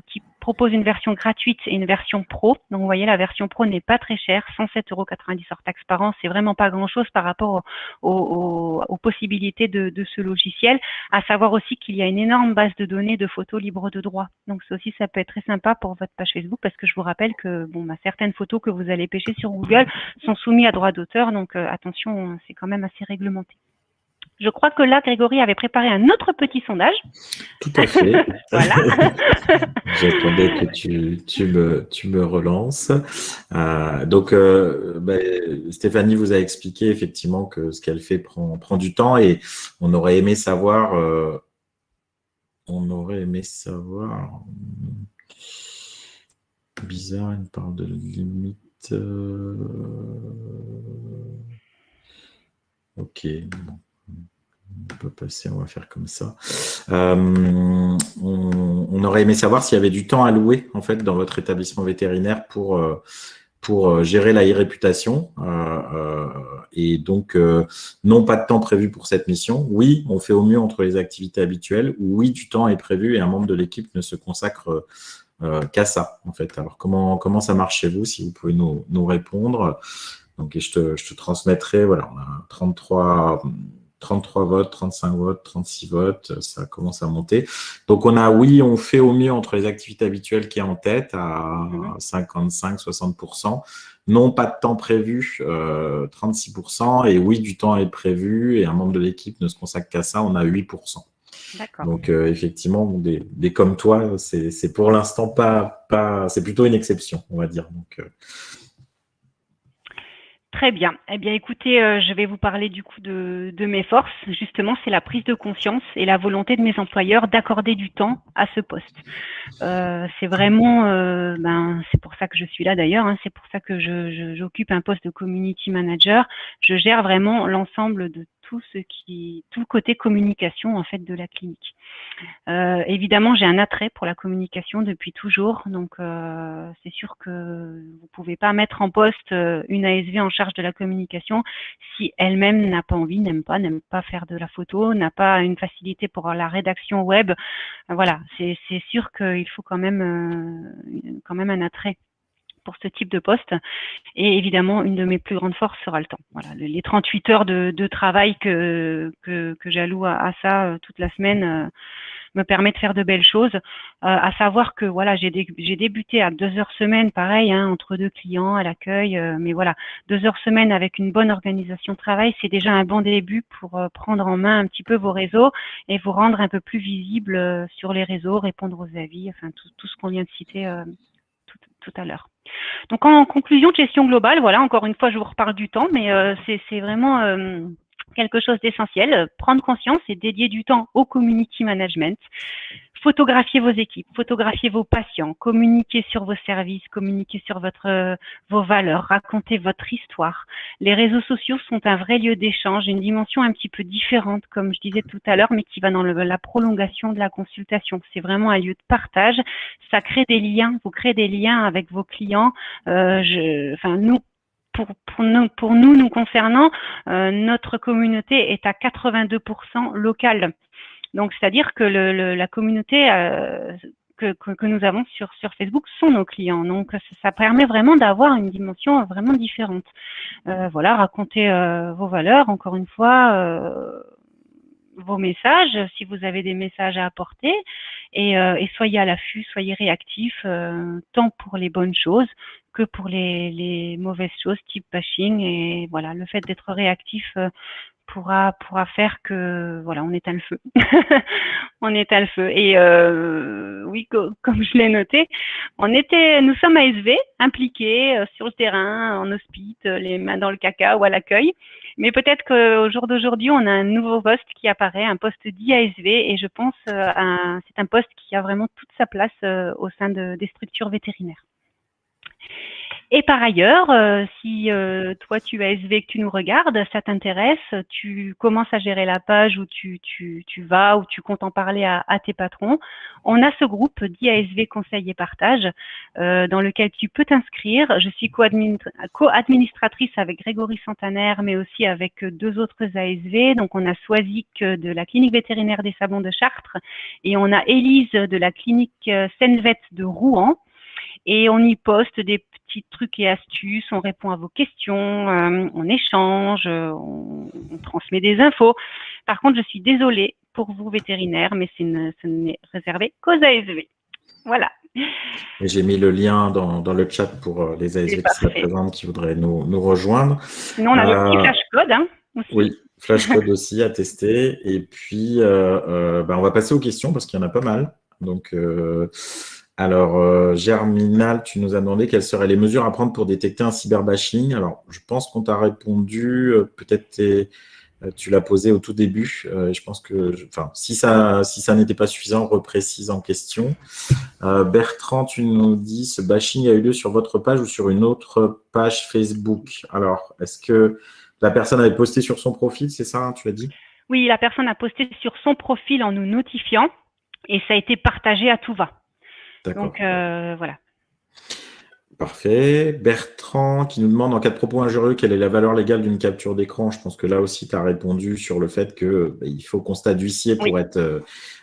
qui propose une version gratuite et une version pro. Donc, vous voyez, la version pro n'est pas très chère, 107,90 € hors taxe par an. C'est vraiment pas grand-chose par rapport aux possibilités de ce logiciel. À savoir aussi qu'il y a une énorme base de données de photos libres de droit. Donc, ça aussi, ça peut être très sympa pour votre page Facebook parce que je vous rappelle que certaines photos que vous allez pêcher sur Google sont soumises à droit d'auteur. Donc, attention, c'est quand même assez réglementé. Je crois que là, Grégory avait préparé un autre petit sondage. Tout à fait. Voilà. J'attendais que tu me relances. Stéphanie vous a expliqué effectivement que ce qu'elle fait prend du temps et on aurait aimé savoir. Bizarre, une part de limite. Ok. Bon. On peut passer, on va faire comme ça. On aurait aimé savoir s'il y avait du temps alloué en fait dans votre établissement vétérinaire pour gérer la e-réputation. Et donc, non, pas de temps prévu pour cette mission. Oui, on fait au mieux entre les activités habituelles. Oui, du temps est prévu et un membre de l'équipe ne se consacre qu'à ça, en fait. Alors, comment ça marche chez vous, si vous pouvez nous répondre. Donc, et je te transmettrai, voilà, on a 33 votes, 35 votes, 36 votes, ça commence à monter. Donc, on fait au mieux entre les activités habituelles qui est en tête à 55-60%. Non, pas de temps prévu, 36%. Et oui, du temps est prévu et un membre de l'équipe ne se consacre qu'à ça, on a 8%. Donc, effectivement, des comme toi, c'est pour l'instant c'est plutôt une exception, on va dire. Donc, très bien. Eh bien, écoutez, je vais vous parler du coup de mes forces. Justement, c'est la prise de conscience et la volonté de mes employeurs d'accorder du temps à ce poste. C'est vraiment, c'est pour ça que je suis là d'ailleurs. Hein, c'est pour ça que j'occupe un poste de community manager. Je gère vraiment l'ensemble de tout le côté communication en fait de la clinique. Évidemment, j'ai un attrait pour la communication depuis toujours, donc c'est sûr que vous pouvez pas mettre en poste une ASV en charge de la communication si elle-même n'a pas envie, n'aime pas faire de la photo, n'a pas une facilité pour la rédaction web. Voilà, c'est sûr qu'il faut quand même un attrait pour ce type de poste. Et évidemment, une de mes plus grandes forces sera le temps. Voilà, les 38 heures de travail que j'alloue à ça toute la semaine me permet de faire de belles choses. À savoir que voilà, j'ai débuté à 2 heures semaine, pareil, hein, entre 2 clients à l'accueil. Mais voilà, 2 heures semaine avec une bonne organisation de travail, c'est déjà un bon début pour prendre en main un petit peu vos réseaux et vous rendre un peu plus visible sur les réseaux, répondre aux avis, enfin tout ce qu'on vient de citer tout à l'heure. Donc, en conclusion de gestion globale, voilà, encore une fois, je vous reparle du temps, mais c'est vraiment quelque chose d'essentiel. Prendre conscience et dédier du temps au community management. Photographier vos équipes, photographier vos patients, communiquer sur vos services, communiquer sur vos valeurs, raconter votre histoire. Les réseaux sociaux sont un vrai lieu d'échange, une dimension un petit peu différente, comme je disais tout à l'heure, mais qui va dans la prolongation de la consultation. C'est vraiment un lieu de partage. Ça crée des liens. Vous créez des liens avec vos clients. Pour nous concernant, notre communauté est à 82% locale. Donc, c'est-à-dire que la communauté que nous avons sur Facebook sont nos clients. Donc, ça permet vraiment d'avoir une dimension vraiment différente. Voilà, racontez vos valeurs, encore une fois, vos messages, si vous avez des messages à apporter, et soyez à l'affût, soyez réactifs, tant pour les bonnes choses que pour les mauvaises choses type bashing. Et voilà, le fait d'être réactif pourra faire que voilà, on éteint le feu. On éteint le feu. Et oui, comme je l'ai noté, nous sommes ASV impliqués sur le terrain, en hospice, les mains dans le caca ou à l'accueil. Mais peut-être qu'au jour d'aujourd'hui, on a un nouveau poste qui apparaît, un poste d'IASV, et je pense c'est un poste qui a vraiment toute sa place au sein des structures vétérinaires. Et par ailleurs, si toi tu es ASV et que tu nous regardes, ça t'intéresse, tu commences à gérer la page où tu vas, où tu comptes en parler à tes patrons, on a ce groupe d'IASV Conseil et Partage dans lequel tu peux t'inscrire. Je suis co-administratrice avec Grégory Santaner, mais aussi avec deux autres ASV. Donc on a Soisic de la clinique vétérinaire des Sablons de Chartres et on a Élise de la clinique Senvet de Rouen. Et on y poste des petits trucs et astuces, on répond à vos questions, on échange, on transmet des infos. Par contre, je suis désolée pour vous vétérinaires, mais ce n'est réservé qu'aux ASV. Voilà. Et j'ai mis le lien dans le chat pour les ASV qui seraient présentes, qui voudraient nous rejoindre. Sinon, on a le petit flashcode aussi. Oui, flashcode aussi à tester. Et puis, on va passer aux questions parce qu'il y en a pas mal. Donc, alors, Germinal, tu nous as demandé quelles seraient les mesures à prendre pour détecter un cyberbashing. Alors, je pense qu'on t'a répondu, peut-être tu l'as posé au tout début. Je pense que, si ça n'était pas suffisant, reprécise en question. Bertrand, tu nous dis, ce bashing a eu lieu sur votre page ou sur une autre page Facebook. Alors, est-ce que la personne avait posté sur son profil, c'est ça, tu as dit? Oui, la personne a posté sur son profil en nous notifiant et ça a été partagé à tout va. Donc, voilà. Parfait. Bertrand qui nous demande en cas de propos injurieux, quelle est la valeur légale d'une capture d'écran? Je pense que là aussi, tu as répondu sur le fait qu'il faut constat d'huissier pour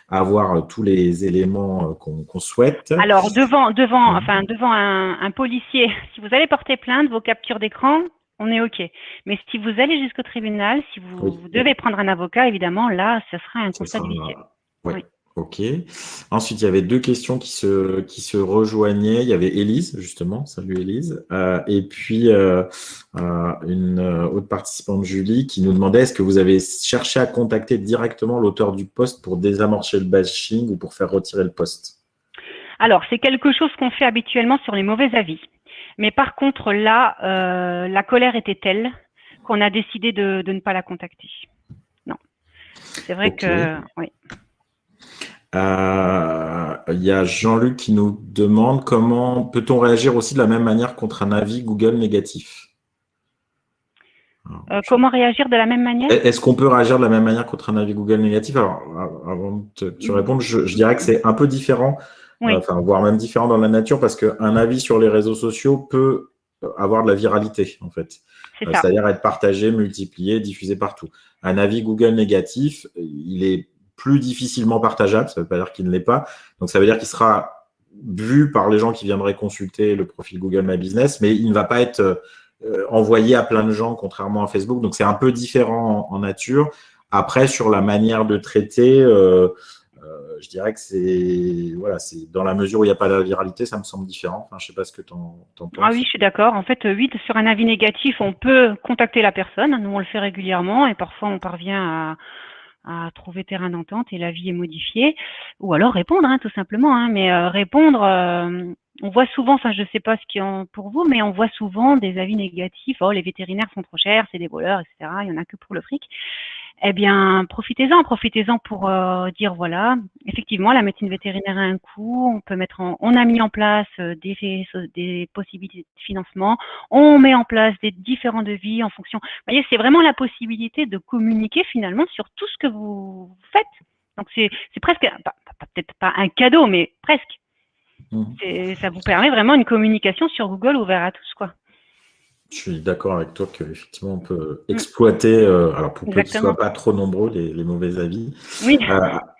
avoir tous les éléments qu'on souhaite. Alors, devant un policier, si vous allez porter plainte, vos captures d'écran, on est OK. Mais si vous allez jusqu'au tribunal, si vous devez prendre un avocat, évidemment, là, ce sera un constat d'huissier. Oui. OK. Ensuite, il y avait deux questions qui se rejoignaient. Il y avait Élise, justement. Salut Élise. Et puis, une autre participante, Julie, qui nous demandait est-ce que vous avez cherché à contacter directement l'auteur du post pour désamorcer le bashing ou pour faire retirer le post? Alors, c'est quelque chose qu'on fait habituellement sur les mauvais avis. Mais par contre, là, la colère était telle qu'on a décidé de ne pas la contacter. Non. C'est vrai que… Oui. Il y a Jean-Luc qui nous demande comment peut-on réagir aussi de la même manière contre un avis Google négatif? Comment réagir de la même manière? Est-ce qu'on peut réagir de la même manière contre un avis Google négatif? Alors, avant que tu répondes, je dirais que c'est un peu différent, voire même différent dans la nature, parce qu'un avis sur les réseaux sociaux peut avoir de la viralité, en fait. C'est-à-dire être partagé, multiplié, diffusé partout. Un avis Google négatif, il est plus difficilement partageable, ça ne veut pas dire qu'il ne l'est pas. Donc, ça veut dire qu'il sera vu par les gens qui viendraient consulter le profil Google My Business, mais il ne va pas être envoyé à plein de gens, contrairement à Facebook. Donc, c'est un peu différent en nature. Après, sur la manière de traiter, je dirais que c'est dans la mesure où il n'y a pas de viralité, ça me semble différent. Enfin, je ne sais pas ce que tu en penses. Ah oui, je suis d'accord. En fait, sur un avis négatif, on peut contacter la personne. Nous, on le fait régulièrement et parfois, on parvient à trouver terrain d'entente et l'avis est modifié. Ou alors répondre, tout simplement. Mais répondre, on voit souvent, je ne sais pas ce qu'il y a pour vous, mais on voit souvent des avis négatifs. Oh, les vétérinaires sont trop chers, c'est des voleurs, etc. Il n'y en a que pour le fric. Eh bien, profitez-en pour dire voilà, effectivement, la médecine vétérinaire a un coût. On a mis en place des possibilités de financement. On met en place des différents devis en fonction. Vous voyez, c'est vraiment la possibilité de communiquer finalement sur tout ce que vous faites. Donc c'est presque, peut-être pas un cadeau, mais presque. Ça vous permet vraiment une communication sur Google ouvert à tous, quoi. Je suis d'accord avec toi qu'effectivement, on peut exploiter, alors pour peu qu'ils ne soient pas trop nombreux, les mauvais avis. Oui.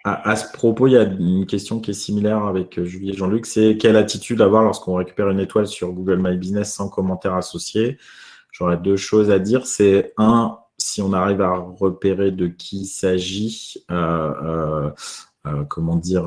À ce propos, il y a une question qui est similaire avec Julie et Jean-Luc, c'est quelle attitude avoir lorsqu'on récupère une étoile sur Google My Business sans commentaire associé? J'aurais deux choses à dire. C'est si on arrive à repérer de qui il s'agit, comment dire,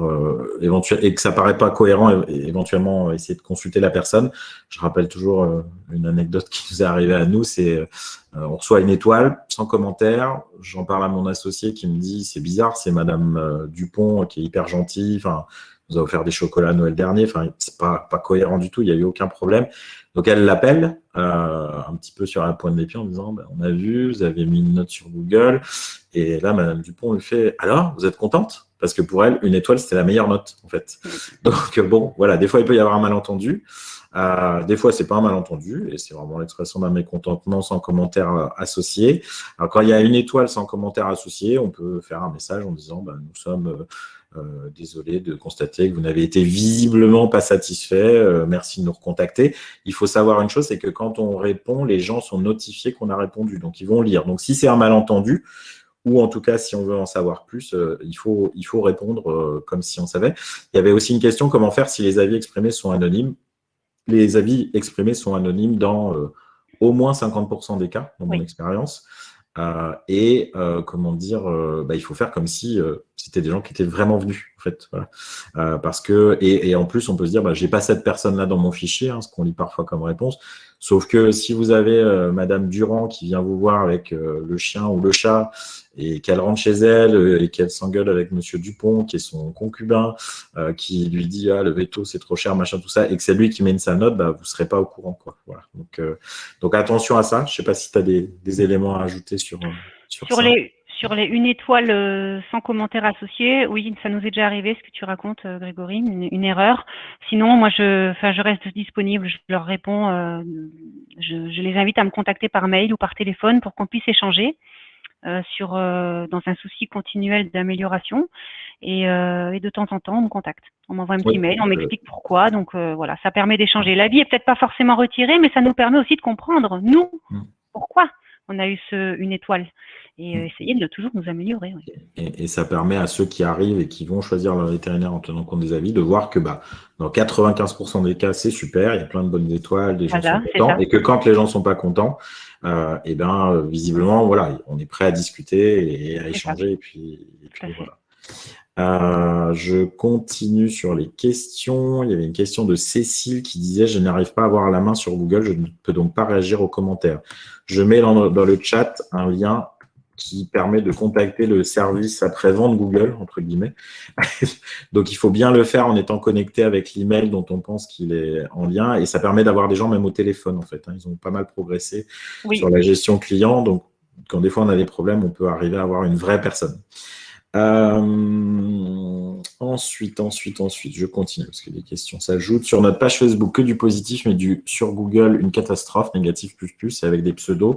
et que ça paraît pas cohérent, éventuellement essayer de consulter la personne. Je rappelle toujours une anecdote qui nous est arrivée à nous, c'est on reçoit une étoile sans commentaire, j'en parle à mon associé qui me dit c'est bizarre, c'est Madame Dupont qui est hyper gentille, enfin, nous a offert des chocolats à Noël dernier, enfin, c'est pas cohérent du tout, il n'y a eu aucun problème. Donc elle l'appelle un petit peu sur la pointe des pieds en disant on a vu, vous avez mis une note sur Google, et là Madame Dupont lui fait alors, vous êtes contente? Parce que pour elle, une étoile, c'était la meilleure note, en fait. Donc, bon, voilà, des fois, il peut y avoir un malentendu. Des fois, c'est pas un malentendu, et c'est vraiment l'expression d'un mécontentement sans commentaire associé. Alors, quand il y a une étoile sans commentaire associé, on peut faire un message en disant nous sommes désolés de constater que vous n'avez été visiblement pas satisfait, merci de nous recontacter. Il faut savoir une chose, c'est que quand on répond, les gens sont notifiés qu'on a répondu, donc ils vont lire. Donc, si c'est un malentendu, ou en tout cas, si on veut en savoir plus, il faut répondre comme si on savait. Il y avait aussi une question, comment faire si les avis exprimés sont anonymes? Les avis exprimés sont anonymes dans au moins 50% des cas, dans mon expérience. Comment dire, il faut faire comme si c'était des gens qui étaient vraiment venus, en fait. Voilà. Parce que, et en plus, on peut se dire, j'ai pas cette personne-là dans mon fichier, ce qu'on lit parfois comme réponse. Sauf que si vous avez Madame Durand qui vient vous voir avec le chien ou le chat et qu'elle rentre chez elle et qu'elle s'engueule avec Monsieur Dupont, qui est son concubin, qui lui dit le veto c'est trop cher, machin, tout ça, et que c'est lui qui mène sa note, vous serez pas au courant, quoi. Voilà. Donc attention à ça. Je sais pas si tu as des éléments à ajouter sur ça. Sur les une étoile sans commentaire associé, oui, ça nous est déjà arrivé, ce que tu racontes, Grégory, une erreur. Sinon, moi, je reste disponible, je leur réponds, je les invite à me contacter par mail ou par téléphone pour qu'on puisse échanger dans un souci continuel d'amélioration. Et de temps en temps, on me contacte. On m'envoie un petit mail, on m'explique pourquoi. Donc voilà, ça permet d'échanger. L'avis est peut-être pas forcément retiré, mais ça nous permet aussi de comprendre, nous, pourquoi on a eu une étoile. Et essayer de toujours nous améliorer. Oui. Et ça permet à ceux qui arrivent et qui vont choisir leur vétérinaire en tenant compte des avis de voir que dans 95% des cas, c'est super, il y a plein de bonnes étoiles, des gens sont contents, et que quand les gens sont pas contents, visiblement, voilà, on est prêt à discuter et à échanger, et puis voilà. Je continue sur les questions. Il y avait une question de Cécile qui disait « Je n'arrive pas à avoir la main sur Google, je ne peux donc pas réagir aux commentaires. Je mets dans le chat un lien qui permet de contacter le service après-vente Google, entre guillemets. Donc, il faut bien le faire en étant connecté avec l'email dont on pense qu'il est en lien. Et ça permet d'avoir des gens même au téléphone, en fait. Ils ont pas mal progressé sur la gestion client. Donc, quand des fois on a des problèmes, on peut arriver à avoir une vraie personne. Ensuite, je continue parce que les questions s'ajoutent. Sur notre page Facebook, que du positif, mais sur Google, une catastrophe, négatif ++, avec des pseudos.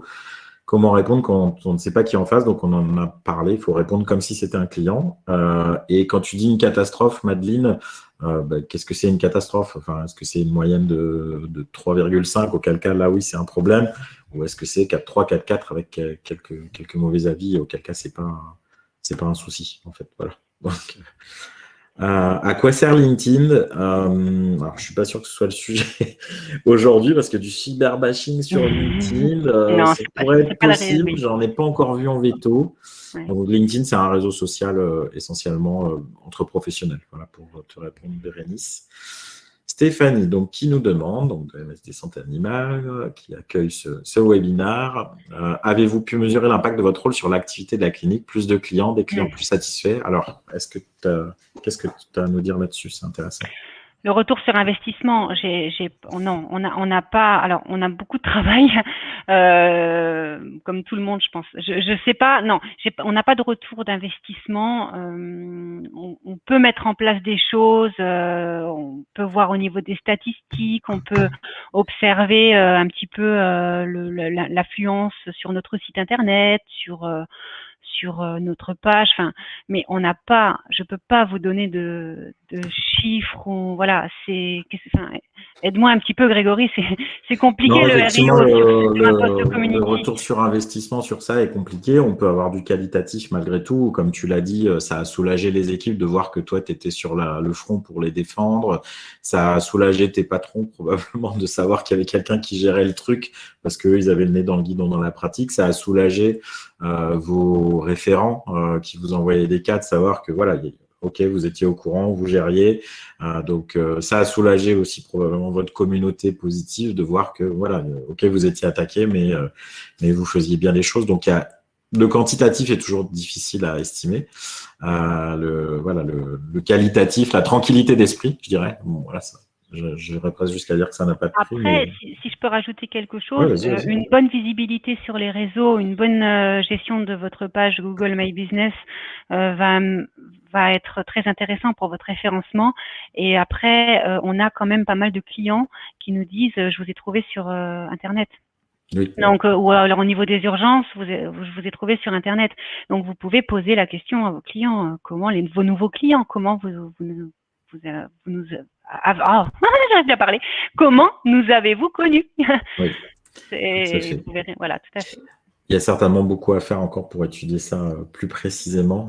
Comment répondre quand on ne sait pas qui est en face? Donc, on en a parlé. Il faut répondre comme si c'était un client. Et quand tu dis une catastrophe, Madeleine, qu'est-ce que c'est une catastrophe? Enfin, est-ce que c'est une moyenne de 3,5? Auquel cas, là, oui, c'est un problème. Ou est-ce que c'est 4,3, 4,4 avec quelques mauvais avis? Auquel cas, c'est pas un souci, en fait. Voilà. Donc, à quoi sert LinkedIn? Alors, je suis pas sûr que ce soit le sujet aujourd'hui parce que du cyberbashing sur LinkedIn, ça pourrait être possible. J'en ai pas encore vu en veto. Ouais. Donc, LinkedIn, c'est un réseau social essentiellement entre professionnels. Voilà, pour te répondre, Bérénice. Stéphanie, donc, qui nous demande, donc de MSD Santé Animale, qui accueille ce webinaire, avez-vous pu mesurer l'impact de votre rôle sur l'activité de la clinique? Plus de clients, des clients plus satisfaits? Alors, qu'est-ce que tu as à nous dire là-dessus? C'est intéressant. Le retour sur investissement, on n'a pas. Alors, on a beaucoup de travail, comme tout le monde, je pense. Je sais pas. Non, on n'a pas de retour d'investissement. On peut mettre en place des choses. On peut voir au niveau des statistiques. On peut observer un petit peu l'affluence sur notre site internet, sur notre page, mais on n'a pas, je peux pas vous donner de chiffres ou voilà, aide-moi un petit peu, Grégory, c'est compliqué. Non, effectivement, le retour sur investissement sur ça est compliqué. On peut avoir du qualitatif malgré tout. Comme tu l'as dit, ça a soulagé les équipes de voir que toi, tu étais sur le front pour les défendre. Ça a soulagé tes patrons probablement de savoir qu'il y avait quelqu'un qui gérait le truc parce qu'eux, ils avaient le nez dans le guidon dans la pratique. Ça a soulagé vos référents qui vous envoyaient des cas, de savoir que voilà, ok, vous étiez au courant, vous gériez. Donc, ça a soulagé aussi probablement votre communauté positive de voir que, voilà, ok, vous étiez attaqué, mais vous faisiez bien les choses. Donc, le quantitatif est toujours difficile à estimer. Le qualitatif, la tranquillité d'esprit, je dirais. Bon, voilà, ça. J'irais presque jusqu'à dire que ça n'a pas de prix. Après, Mais... si je peux rajouter quelque Ouais, chose, vas-y. une bonne visibilité sur les réseaux, une bonne gestion de votre page Google My Business va être très intéressant pour votre référencement. Et après, on a quand même pas mal de clients qui nous disent je vous ai trouvé sur Internet. Oui. Donc, ou alors au niveau des urgences, je vous ai trouvé sur Internet. Donc, vous pouvez poser la question à vos clients, vos nouveaux clients, comment vous nous j'arrive bien à parler. Comment nous avez-vous connus? Oui, tout à fait. Vous verrez, voilà, tout à fait. Il y a certainement beaucoup à faire encore pour étudier ça plus précisément.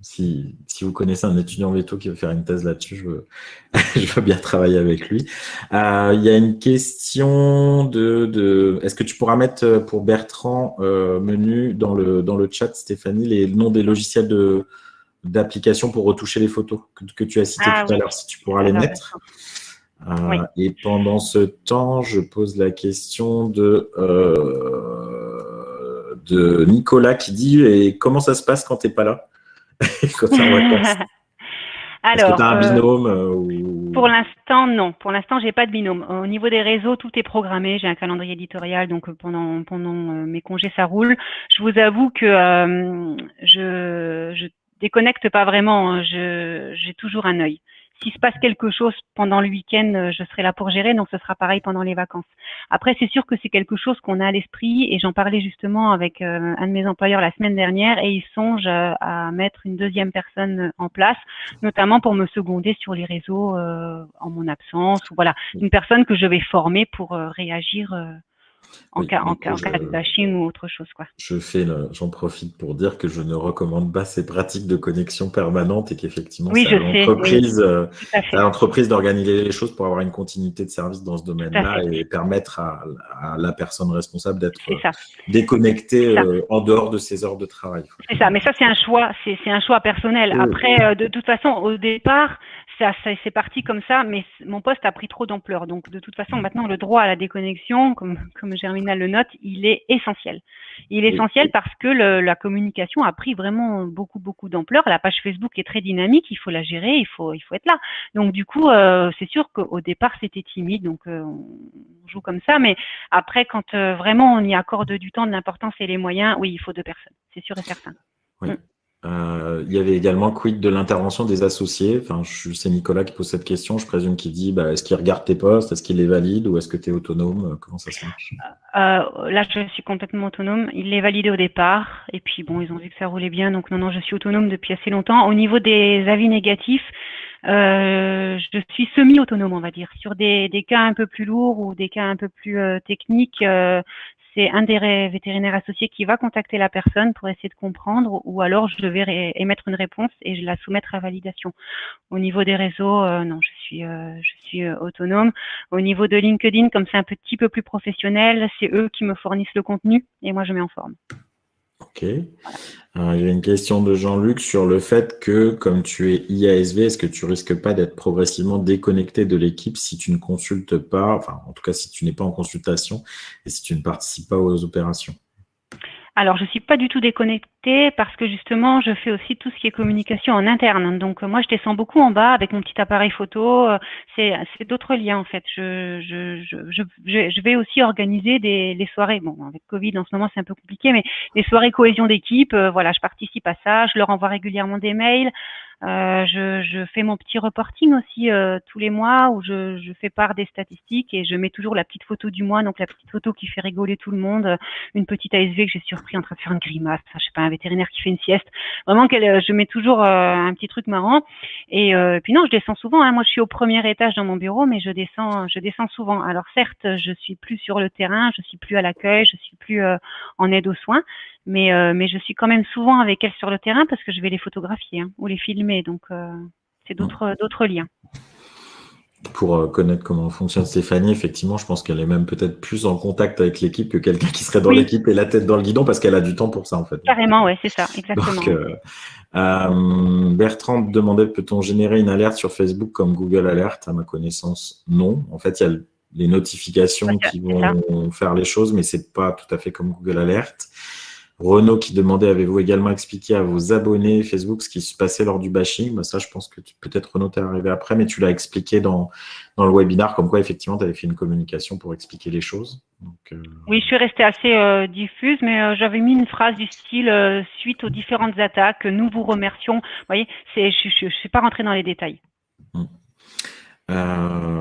Si vous connaissez un étudiant veto qui veut faire une thèse là-dessus, je veux bien travailler avec lui. Il y a une question est-ce que tu pourras mettre pour Bertrand Menu dans le chat, Stéphanie, les noms des logiciels d'application pour retoucher les photos que tu as cités tout à l'heure, si tu pourras les mettre. Oui. Et pendant ce temps, je pose la question de Nicolas qui dit et comment ça se passe quand tu n'es pas là quand t'es en vacances? Est-ce que tu as un binôme Pour l'instant, non. Pour l'instant, j'ai pas de binôme. Au niveau des réseaux, tout est programmé. J'ai un calendrier éditorial, donc pendant mes congés, ça roule. Je vous avoue que je déconnecte pas vraiment. J'ai toujours un œil. S'il se passe quelque chose pendant le week-end, je serai là pour gérer, donc ce sera pareil pendant les vacances. Après, c'est sûr que c'est quelque chose qu'on a à l'esprit et j'en parlais justement avec un de mes employeurs la semaine dernière et ils songent à mettre une deuxième personne en place, notamment pour me seconder sur les réseaux en mon absence ou voilà, une personne que je vais former pour réagir en cas de bashing ou autre chose, quoi. J'en profite pour dire que je ne recommande pas ces pratiques de connexion permanente et qu'effectivement, oui, c'est à l'entreprise d'organiser les choses pour avoir une continuité de service dans ce domaine-là et permettre à la personne responsable d'être déconnectée en dehors de ses heures de travail. C'est ça, mais ça c'est un choix personnel. Après, de toute façon, au départ, c'est parti comme ça, mais mon poste a pris trop d'ampleur. Donc, de toute façon, maintenant, le droit à la déconnexion, comme Germinal le note, il est essentiel. Il est essentiel parce que la communication a pris vraiment beaucoup, beaucoup d'ampleur. La page Facebook est très dynamique, il faut la gérer, il faut être là. Donc, du coup, c'est sûr qu'au départ, c'était timide, donc on joue comme ça. Mais après, quand vraiment on y accorde du temps, de l'importance et les moyens, oui, il faut 2 personnes, c'est sûr et certain. Oui. Il y avait également quid de l'intervention des associés. Enfin, c'est Nicolas qui pose cette question. Je présume qu'il dit est-ce qu'il regarde tes postes, est-ce qu'il les valide ou est-ce que tu es autonome? Comment ça se marche? Là, je suis complètement autonome. Il les validé au départ et puis bon, ils ont vu que ça roulait bien. Donc non, je suis autonome depuis assez longtemps. Au niveau des avis négatifs, je suis semi-autonome, on va dire. Sur des cas un peu plus lourds ou des cas un peu plus techniques, c'est un des vétérinaires associés qui va contacter la personne pour essayer de comprendre ou alors je vais émettre une réponse et je la soumettre à validation. Au niveau des réseaux, non, je suis autonome. Au niveau de LinkedIn, comme c'est un petit peu plus professionnel, c'est eux qui me fournissent le contenu et moi je mets en forme. Ok. Il y a une question de Jean-Luc sur le fait que, comme tu es IASV, est-ce que tu risques pas d'être progressivement déconnecté de l'équipe si tu ne consultes pas, enfin, en tout cas, si tu n'es pas en consultation et si tu ne participes pas aux opérations? Alors, je suis pas du tout déconnectée parce que justement, je fais aussi tout ce qui est communication en interne. Donc, moi, je descends beaucoup en bas avec mon petit appareil photo. C'est d'autres liens en fait. Je vais aussi organiser les soirées. Bon, avec Covid en ce moment, c'est un peu compliqué, mais les soirées cohésion d'équipe. Voilà, je participe à ça. Je leur envoie régulièrement des mails. Je fais mon petit reporting aussi tous les mois où je fais part des statistiques et je mets toujours la petite photo du mois, donc la petite photo qui fait rigoler tout le monde, une petite ASV que j'ai surpris en train de faire une grimace, enfin, je sais pas, un vétérinaire qui fait une sieste. Vraiment, je mets toujours un petit truc marrant. Et puis non, je descends souvent. Hein. Moi, je suis au premier étage dans mon bureau, mais je descends souvent. Alors certes, je suis plus sur le terrain, je suis plus à l'accueil, je suis plus en aide aux soins. Mais je suis quand même souvent avec elles sur le terrain parce que je vais les photographier ou les filmer. Donc, c'est d'autres liens. pour connaître comment fonctionne Stéphanie, effectivement, je pense qu'elle est même peut-être plus en contact avec l'équipe que quelqu'un qui serait dans Oui, l'équipe et la tête dans le guidon parce qu'elle a du temps pour ça, en fait. carrément, ouais, c'est ça, exactement. Donc, Bertrand demandait, peut-on générer une alerte sur Facebook comme Google Alert? À ma connaissance, non. En fait, il y a les notifications qui C'est ça. vont faire les choses, mais c'est pas tout à fait comme Google Alert. Renaud qui demandait, avez-vous également expliqué à vos abonnés Facebook ce qui se passait lors du bashing? Ça, je pense que peut-être Renaud t'est arrivé après, mais tu l'as expliqué dans le webinaire, comme quoi effectivement tu avais fait une communication pour expliquer les choses. Donc, Oui, je suis restée assez diffuse, mais j'avais mis une phrase du style suite aux différentes attaques, nous vous remercions. Vous voyez, je suis pas rentrée dans les détails.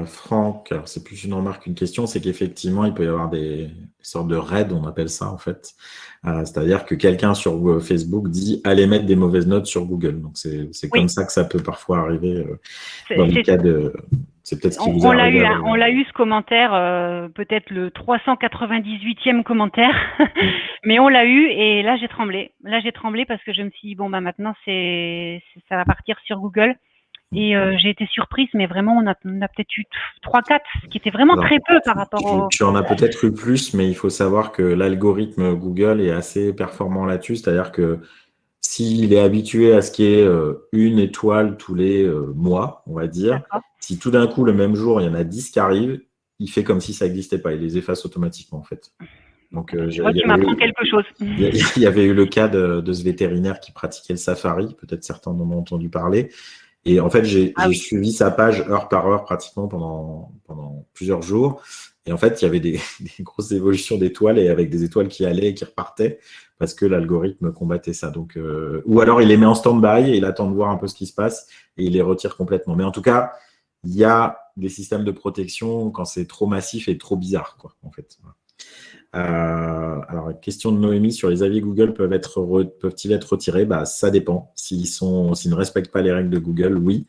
Franck, alors c'est plus une remarque qu'une question, c'est qu'effectivement, il peut y avoir des sortes de raids, on appelle ça en fait. C'est-à-dire que quelqu'un sur Facebook dit allez mettre des mauvaises notes sur Google. Donc c'est Oui, comme ça que ça peut parfois arriver dans les c'est cas de. C'est peut-être ce qui vous est on l'a arrivé eu, à hein, on l'a eu ce commentaire, peut-être le 398e commentaire, mais on l'a eu et là j'ai tremblé. Là j'ai tremblé parce que je me suis dit bon bah maintenant ça va partir sur Google et j'ai été surprise, mais vraiment on a peut-être eu 3-4, ce qui était vraiment Alors, très peu par rapport au. tu en as peut-être eu plus, mais il faut savoir que l'algorithme Google est assez performant là-dessus. C'est-à-dire que s'il est habitué à ce qu'il y ait une étoile tous les mois, on va dire, D'accord. si tout d'un coup, le même jour, il y en a 10 qui arrivent, il fait comme si ça n'existait pas. Il les efface automatiquement, en fait. Donc, Tu vois, tu m'apprends quelque chose. il y avait eu le cas de ce vétérinaire qui pratiquait le safari. Peut-être certains en ont entendu parler. Et en fait, j'ai Ah oui. suivi sa page heure par heure pratiquement pendant plusieurs jours. Et en fait, il y avait des grosses évolutions d'étoiles et avec des étoiles qui allaient et qui repartaient parce que l'algorithme combattait ça. Donc, ou alors il les met en stand-by et il attend de voir un peu ce qui se passe et il les retire complètement. Mais en tout cas, il y a des systèmes de protection quand c'est trop massif et trop bizarre, quoi, en fait. Alors, question de Noémie sur les avis Google peuvent-ils être retirés? Ça dépend. S'ils ne respectent pas les règles de Google, oui.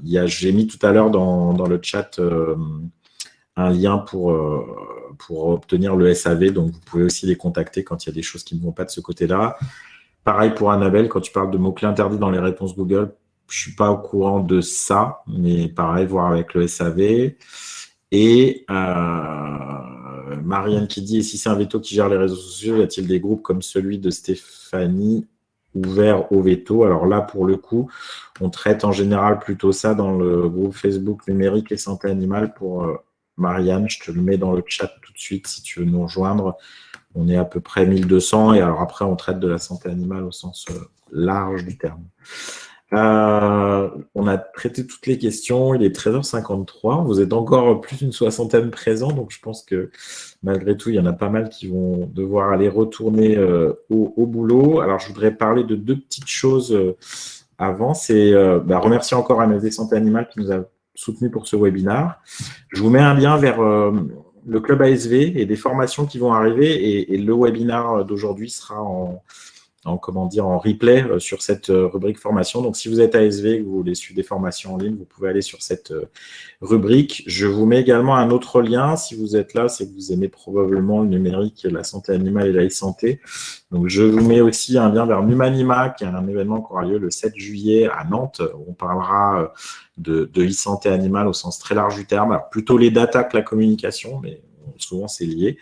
J'ai mis tout à l'heure dans le chat un lien pour obtenir le SAV, donc vous pouvez aussi les contacter quand il y a des choses qui ne vont pas de ce côté-là. Pareil pour Annabelle, quand tu parles de mots-clés interdits dans les réponses Google, je ne suis pas au courant de ça, mais pareil, voir avec le SAV. Et Marianne qui dit, et si c'est un veto qui gère les réseaux sociaux, y a-t-il des groupes comme celui de Stéphanie ouverts au veto? Alors là, pour le coup, on traite en général plutôt ça dans le groupe Facebook numérique et santé animale pour Marianne. Je te le mets dans le chat tout de suite si tu veux nous rejoindre. On est à peu près 1200 et alors après, on traite de la santé animale au sens large du terme. On a traité toutes les questions, il est 13h53, vous êtes encore plus d'une soixantaine présents, donc je pense que malgré tout, il y en a pas mal qui vont devoir aller retourner au boulot. Alors, je voudrais parler de deux petites choses avant, c'est remercier encore AMSD Santé Animale qui nous a soutenus pour ce webinaire. Je vous mets un lien vers le club ASV et des formations qui vont arriver et le webinaire d'aujourd'hui sera en replay sur cette rubrique formation. Donc, si vous êtes ASV et que vous voulez suivre des formations en ligne, vous pouvez aller sur cette rubrique. Je vous mets également un autre lien. Si vous êtes là, c'est que vous aimez probablement le numérique, la santé animale et la e-santé. Donc, je vous mets aussi un lien vers Numanima, qui est un événement qui aura lieu le 7 juillet à Nantes, où on parlera de e-santé animale au sens très large du terme. Alors, plutôt les data que la communication, mais souvent c'est lié.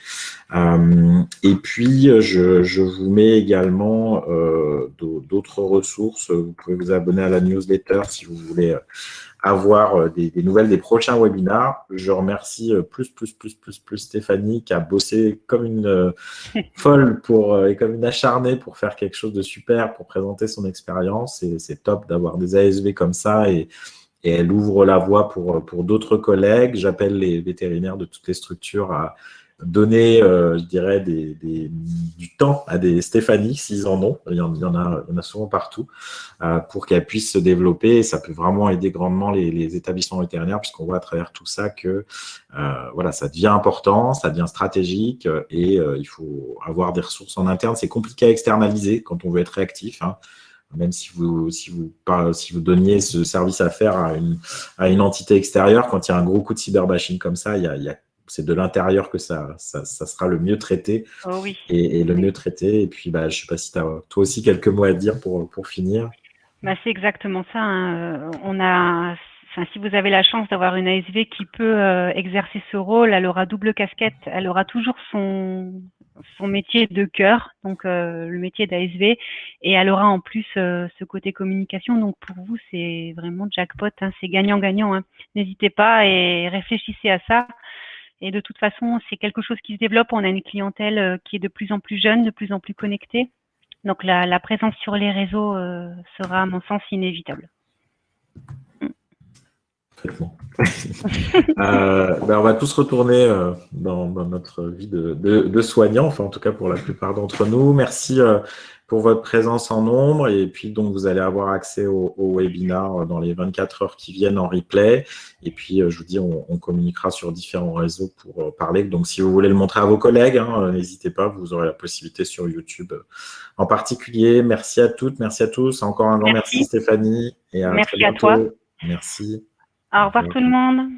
Et puis, je vous mets également d'autres ressources. Vous pouvez vous abonner à la newsletter si vous voulez avoir des nouvelles des prochains webinaires. Je remercie plus Stéphanie qui a bossé comme une folle et comme une acharnée pour faire quelque chose de super, pour présenter son expérience. Et c'est top d'avoir des ASV comme ça et elle ouvre la voie pour d'autres collègues. J'appelle les vétérinaires de toutes les structures à donner, je dirais, du temps à des Stéphanie, s'ils en ont. Il y en a souvent partout, pour qu'elles puissent se développer. Et ça peut vraiment aider grandement les établissements vétérinaires, puisqu'on voit à travers tout ça que ça devient important, ça devient stratégique et il faut avoir des ressources en interne. C'est compliqué à externaliser quand on veut être réactif, hein. Même si vous donniez ce service à faire à une entité extérieure, quand il y a un gros coup de cyberbashing comme ça, c'est de l'intérieur que ça sera le mieux traité Oui. et le mieux traité. Et puis, je ne sais pas si tu as toi aussi quelques mots à dire pour finir. C'est exactement ça, hein. enfin, si vous avez la chance d'avoir une ASV qui peut exercer ce rôle, elle aura double casquette. Elle aura toujours son métier de cœur, donc le métier d'ASV, et elle aura en plus ce côté communication. Donc pour vous, c'est vraiment jackpot, hein, c'est gagnant-gagnant. Hein. N'hésitez pas et réfléchissez à ça. Et de toute façon, c'est quelque chose qui se développe. On a une clientèle qui est de plus en plus jeune, de plus en plus connectée. Donc la présence sur les réseaux sera, à mon sens, inévitable. Complètement. On va tous retourner dans notre vie de soignant, enfin en tout cas pour la plupart d'entre nous. Merci pour votre présence en nombre, et puis donc vous allez avoir accès au webinar dans les 24 heures qui viennent en replay. Et puis je vous dis, on communiquera sur différents réseaux pour parler. Donc si vous voulez le montrer à vos collègues, n'hésitez pas, vous aurez la possibilité sur YouTube en particulier. Merci à toutes, merci à tous. Encore un grand merci Stéphanie, et à très bientôt. À toi. Merci. Au revoir tout le monde.